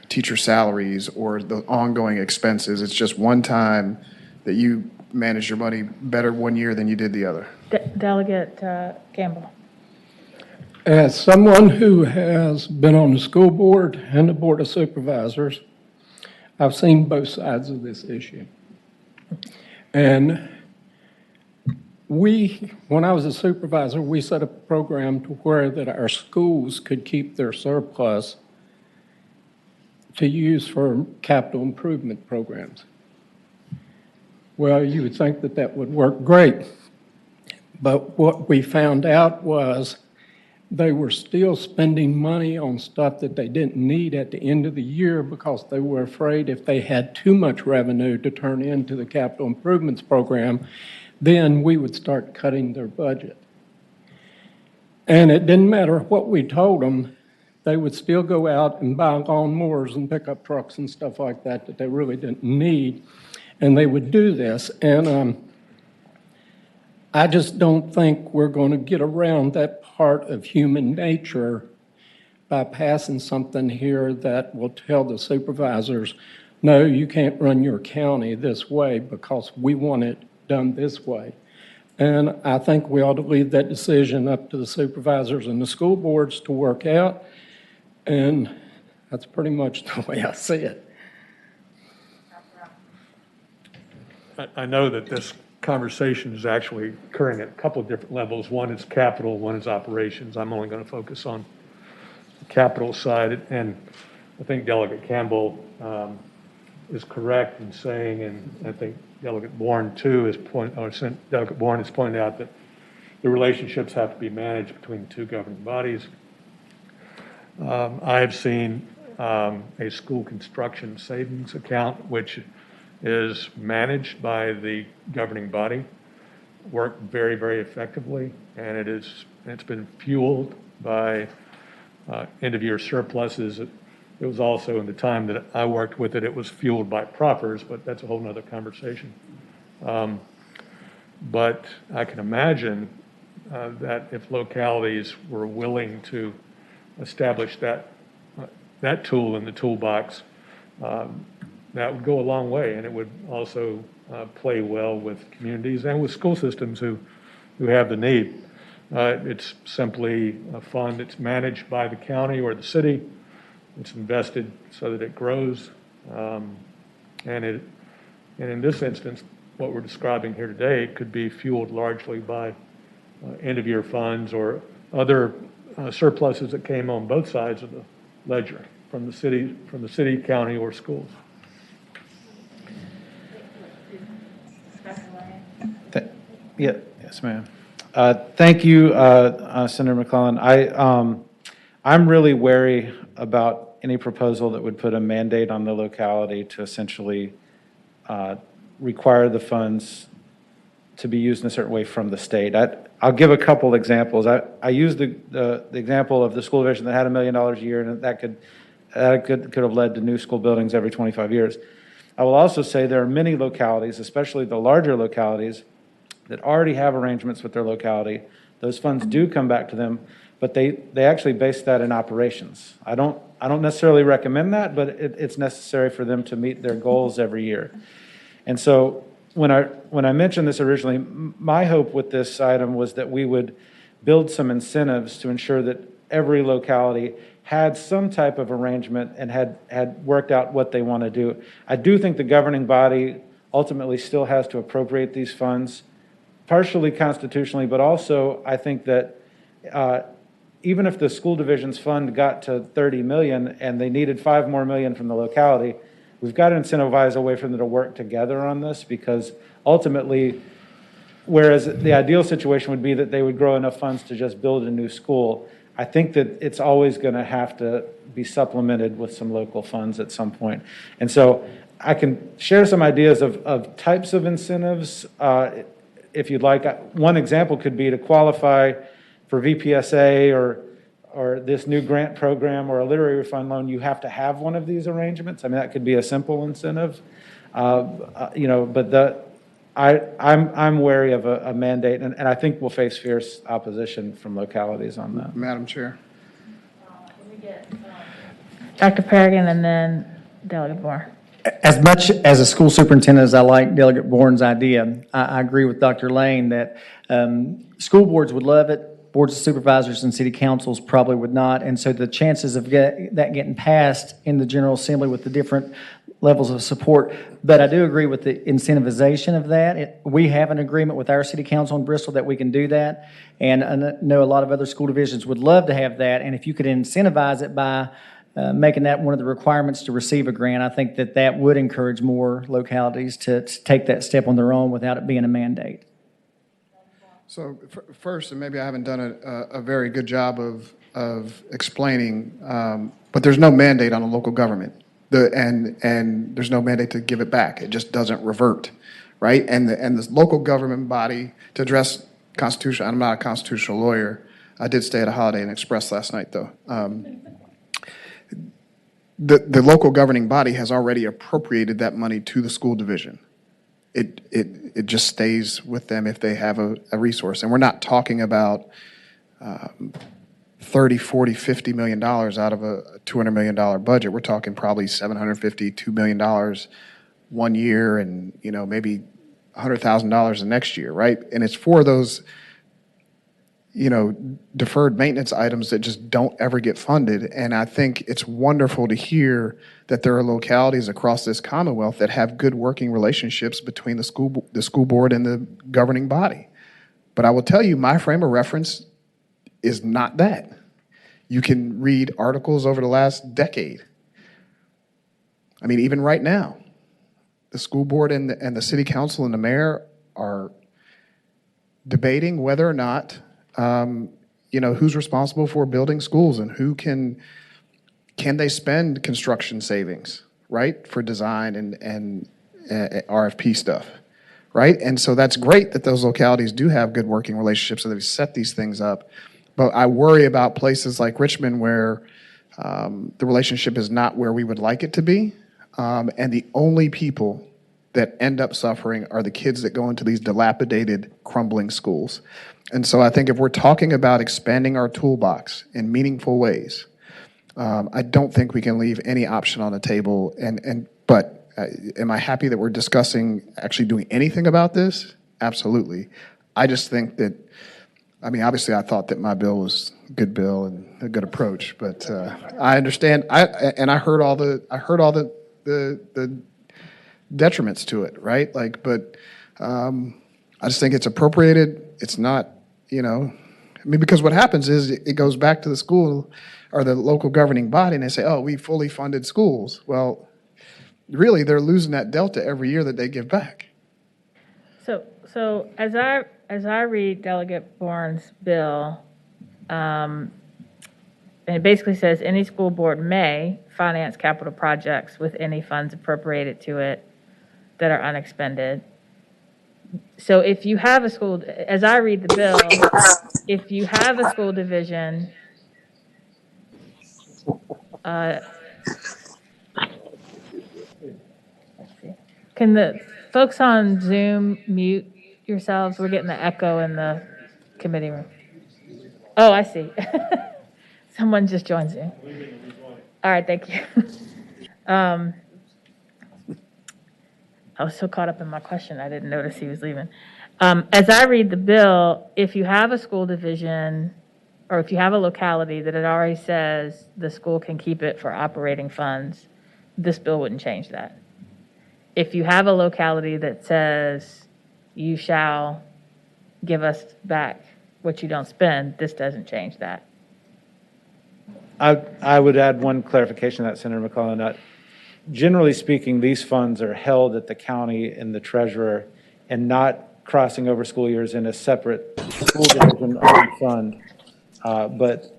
teacher salaries or the ongoing expenses. It's just one time that you manage your money better one year than you did the other. Delegate Campbell. As someone who has been on the school board and the Board of Supervisors, I've seen both sides of this issue. And when I was a supervisor, we set up a program to where that our schools could keep their surplus to use for capital improvement programs. Well, you would think that that would work great. But what we found out was they were still spending money on stuff that they didn't need at the end of the year because they were afraid if they had too much revenue to turn into the capital improvements program, then we would start cutting their budget. And it didn't matter what we told them, they would still go out and buy lawnmowers and pickup trucks and stuff like that that they really didn't need. And they would do this. And I just don't think we're going to get around that part of human nature by passing something here that will tell the supervisors, no, you can't run your county this way because we want it done this way. And I think we ought to leave that decision up to the supervisors and the school boards to work out. And that's pretty much the way I see it. I know that this conversation is actually occurring at a couple of different levels. One is capital, one is operations. I'm only going to focus on capital side, and I think Delegate Campbell is correct in saying, and I think Delegate Bourne too Delegate Bourne has pointed out that the relationships have to be managed between the two governing bodies. I have seen a school construction savings account, which is managed by the governing body, work very, very effectively, and it's been fueled by end-of-year surpluses. It was also, in the time that I worked with it, it was fueled by proffers, but that's a whole nother conversation. But I can imagine that if localities were willing to establish that tool in the toolbox, that would go a long way, and it would also play well with communities and with school systems who have the need. It's simply a fund that's managed by the county or the city. It's invested so that it grows, and in this instance, what we're describing here today could be fueled largely by end-of-year funds or other surpluses that came on both sides of the ledger, from the city, county, or schools. Yes, ma'am. Thank you, Senator McClellan. I'm really wary about any proposal that would put a mandate on the locality to essentially require the funds to be used in a certain way from the state. I'll give a couple examples. I used the example of the school division that had $1 million a year, and that could have led to new school buildings every 25 years. I will also say there are many localities, especially the larger localities, that already have arrangements with their locality. Those funds do come back to them, but they actually base that in operations. I don't necessarily recommend that, but it's necessary for them to meet their goals every year. And so when I mentioned this originally, my hope with this item was that we would build some incentives to ensure that every locality had some type of arrangement and had worked out what they want to do. I do think the governing body ultimately still has to appropriate these funds, partially constitutionally, but also I think that even if the school division's fund got to 30 million and they needed 5 more million from the locality, we've got to incentivize a way for them to work together on this, because ultimately, whereas the ideal situation would be that they would grow enough funds to just build a new school, I think that it's always going to have to be supplemented with some local funds at some point. And so I can share some ideas of types of incentives if you'd like. One example could be to qualify for VPSA or this new grant program or a literary fund loan, you have to have one of these arrangements. I mean, that could be a simple incentive, but I'm wary of a mandate, and I think we'll face fierce opposition from localities on that. Madam Chair. Dr. Perrigan and then Delegate Bourne. As much as a school superintendent as I like Delegate Bourne's idea, I agree with Dr. Lane that school boards would love it, boards of supervisors and city councils probably would not, and so the chances of that getting passed in the General Assembly with the different levels of support. But I do agree with the incentivization of that. We have an agreement with our city council in Bristol that we can do that, and I know a lot of other school divisions would love to have that, and if you could incentivize it by making that one of the requirements to receive a grant, I think that would encourage more localities to take that step on their own without it being a mandate. So first, and maybe I haven't done a very good job of explaining, but there's no mandate on a local government, and there's no mandate to give it back. It just doesn't revert, right? And the local government body, to address constitution, I'm not a constitutional lawyer. I did stay at a Holiday Inn Express last night, though. The local governing body has already appropriated that money to the school division. It just stays with them if they have a resource. And we're not talking about $30, $40, $50 million out of a $200 million budget. We're talking probably $750, $2 million one year, and maybe $100,000 the next year, right? And it's for those deferred maintenance items that just don't ever get funded. And I think it's wonderful to hear that there are localities across this Commonwealth that have good working relationships between the school board and the governing body. But I will tell you, my frame of reference is not that. You can read articles over the last decade. I mean, even right now, the school board and the city council and the mayor are debating whether or not, who's responsible for building schools and who can they spend construction savings, right, for design and RFP stuff, right? And so that's great that those localities do have good working relationships and they've set these things up. But I worry about places like Richmond where the relationship is not where we would like it to be. And the only people that end up suffering are the kids that go into these dilapidated, crumbling schools. And so I think if we're talking about expanding our toolbox in meaningful ways, I don't think we can leave any option on the table. But am I happy that we're discussing actually doing anything about this? Absolutely. I just think that, I mean, obviously I thought that my bill was a good bill and a good approach, but I understand. I heard all the detriments to it, right? But I just think it's appropriated. It's not, because what happens is it goes back to the school or the local governing body and they say, oh, we fully funded schools. Well, really, they're losing that delta every year that they give back. So as I read Delegate Bourne's bill, and it basically says any school board may finance capital projects with any funds appropriated to it that are unexpended. So if you have a school, as I read the bill, if you have a school division, let's see. Can the folks on Zoom mute yourselves? We're getting the echo in the committee room. Oh, I see. Someone just joined Zoom. All right, thank you. I was so caught up in my question, I didn't notice he was leaving. As I read the bill, if you have a school division, or if you have a locality that it already says the school can keep it for operating funds, this bill wouldn't change that. If you have a locality that says you shall give us back what you don't spend, this doesn't change that. I would add one clarification to that, Senator McClellan. Generally speaking, these funds are held at the county and the treasurer and not crossing over school years in a separate school division fund. But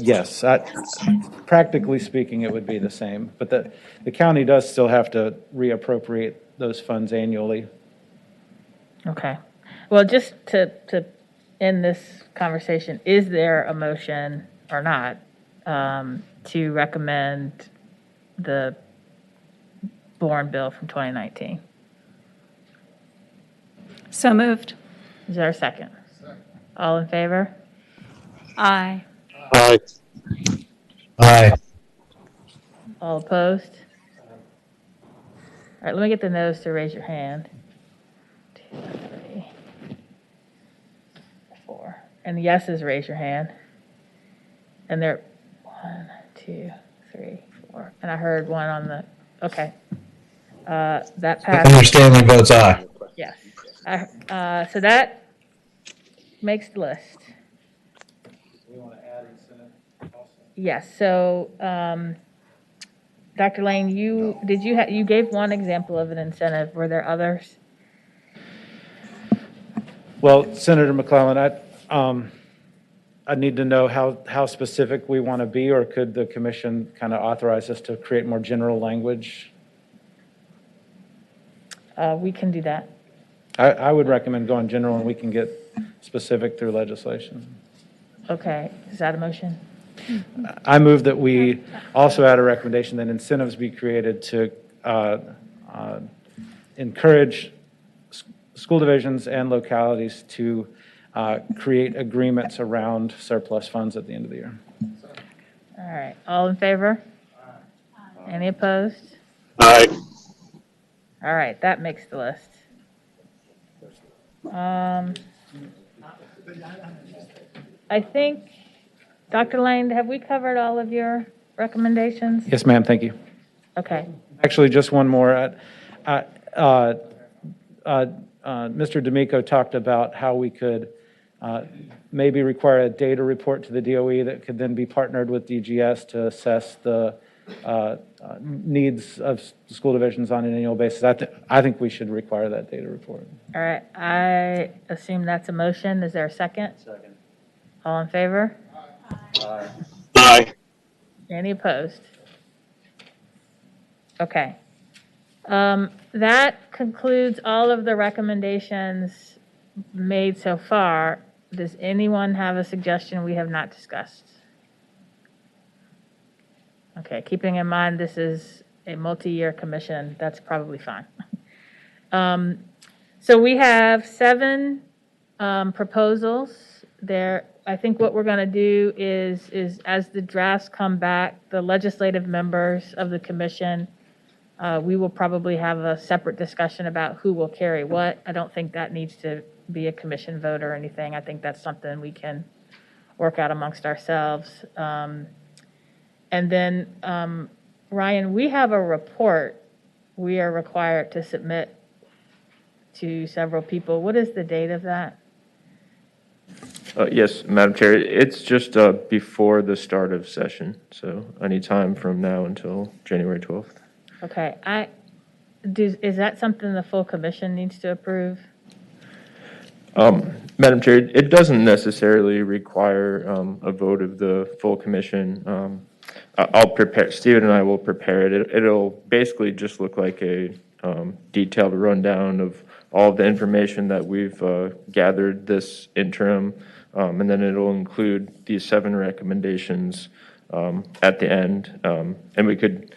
yes, practically speaking, it would be the same. But the county does still have to reappropriate those funds annually. Okay. Well, just to end this conversation, is there a motion or not to recommend the Bourne bill from 2019? So moved. Is there a second? All in favor? Aye. Aye. Aye. All opposed? All right, let me get the noes to raise your hand. 2, 3, 4. And the yeses, raise your hand. And they're 1, 2, 3, 4. And I heard one on the, okay. That passed. Senator Stanley votes aye. Yes. So that makes the list. Yes, so, Dr. Lane, you gave one example of an incentive. Were there others? Well, Senator McClellan, I need to know how specific we want to be, or could the commission kind of authorize us to create more general language? We can do that. I would recommend going general, and we can get specific through legislation. Okay, is that a motion? I move that we also add a recommendation that incentives be created to encourage school divisions and localities to create agreements around surplus funds at the end of the year. All right, all in favor? Any opposed? Aye. All right, that makes the list. I think, Dr. Lane, have we covered all of your recommendations? Yes, ma'am, thank you. Okay. Actually, just one more. Mr. D'Amico talked about how we could maybe require a data report to the DOE that could then be partnered with DGS to assess the needs of school divisions on an annual basis. I think we should require that data report. All right, I assume that's a motion. Is there a second? Second. All in favor? Aye. Any opposed? Okay. That concludes all of the recommendations made so far. Does anyone have a suggestion we have not discussed? Okay, keeping in mind this is a multi-year commission, that's probably fine. So we have 7 proposals there. I think what we're going to do is as the drafts come back, the legislative members of the commission, we will probably have a separate discussion about who will carry what. I don't think that needs to be a commission vote or anything. I think that's something we can work out amongst ourselves. And then, Ryan, we have a report we are required to submit to several people. What is the date of that? Yes, Madam Chair, it's just before the start of session, so any time from now until January 12th. Okay, is that something the full commission needs to approve? Madam Chair, it doesn't necessarily require a vote of the full commission. Stephen and I will prepare it. It'll basically just look like a detailed rundown of all of the information that we've gathered this interim, and then it'll include these 7 recommendations at the end. And we could,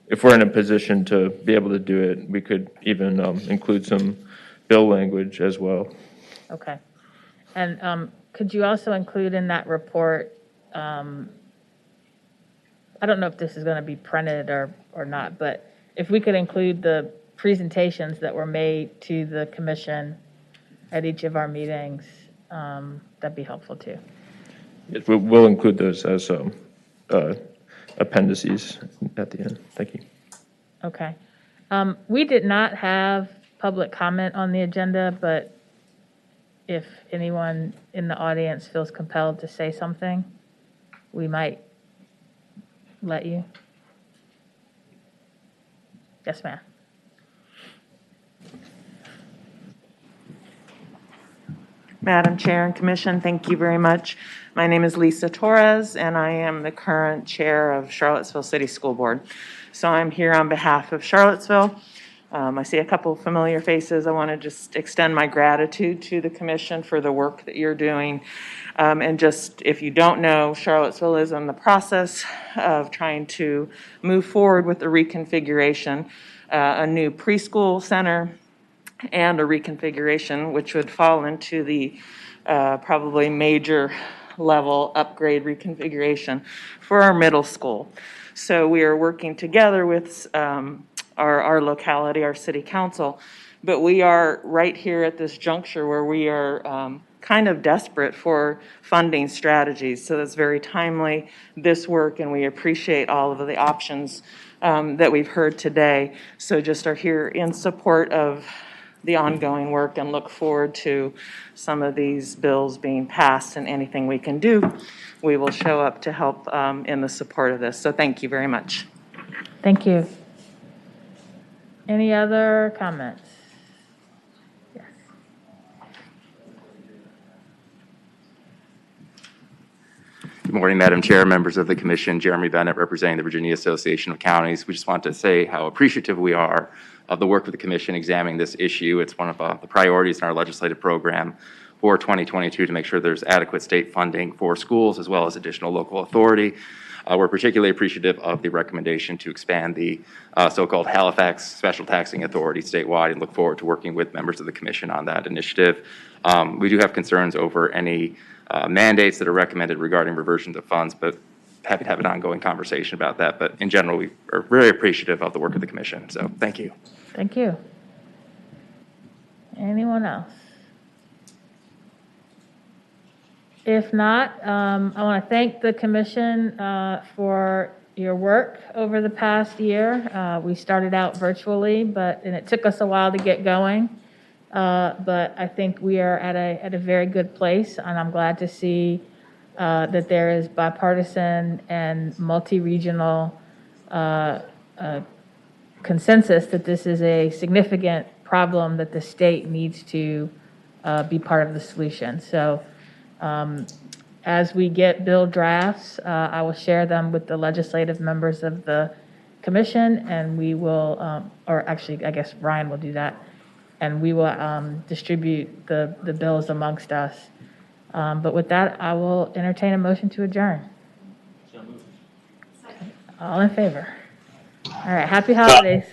if we're in a position to be able to do it, we could even include some bill language as well. Okay. And could you also include in that report, I don't know if this is going to be printed or not, but if we could include the presentations that were made to the commission at each of our meetings, that'd be helpful too. Yes, we'll include those as appendices at the end. Thank you. Okay. We did not have public comment on the agenda, but if anyone in the audience feels compelled to say something, we might let you. Yes, ma'am. Madam Chair and Commission, thank you very much. My name is Lisa Torres, and I am the current chair of Charlottesville City School Board. So I'm here on behalf of Charlottesville. I see a couple of familiar faces. I want to just extend my gratitude to the commission for the work that you're doing. And just, if you don't know, Charlottesville is in the process of trying to move forward with the reconfiguration, a new preschool center, and a reconfiguration, which would fall into the probably major level upgrade reconfiguration for our middle school. So we are working together with our locality, our city council, but we are right here at this juncture where we are kind of desperate for funding strategies. So that's very timely, this work, and we appreciate all of the options that we've heard today. So just are here in support of the ongoing work and look forward to some of these bills being passed, and anything we can do, we will show up to help in the support of this. So thank you very much. Thank you. Any other comments? Yes. Good morning, Madam Chair, members of the Commission. Jeremy Bennett, representing the Virginia Association of Counties. We just want to say how appreciative we are of the work of the Commission examining this issue. It's one of the priorities in our legislative program for 2022 to make sure there's adequate state funding for schools as well as additional local authority. We're particularly appreciative of the recommendation to expand the so-called Halifax Special Taxing Authority statewide, and look forward to working with members of the Commission on that initiative. We do have concerns over any mandates that are recommended regarding reversions of funds, but happy to have an ongoing conversation about that. But in general, we are very appreciative of the work of the Commission. So thank you. Thank you. Anyone else? If not, I want to thank the commission for your work over the past year. We started out virtually, and it took us a while to get going. but I think we are at a very good place, and I'm glad to see that there is bipartisan and multi-regional consensus that this is a significant problem that the state needs to be part of the solution. So as we get bill drafts, I will share them with the legislative members of the commission, and we will, or actually, I guess Ryan will do that, and we will distribute the bills amongst us. But with that, I will entertain a motion to adjourn. All in favor? All right, happy holidays.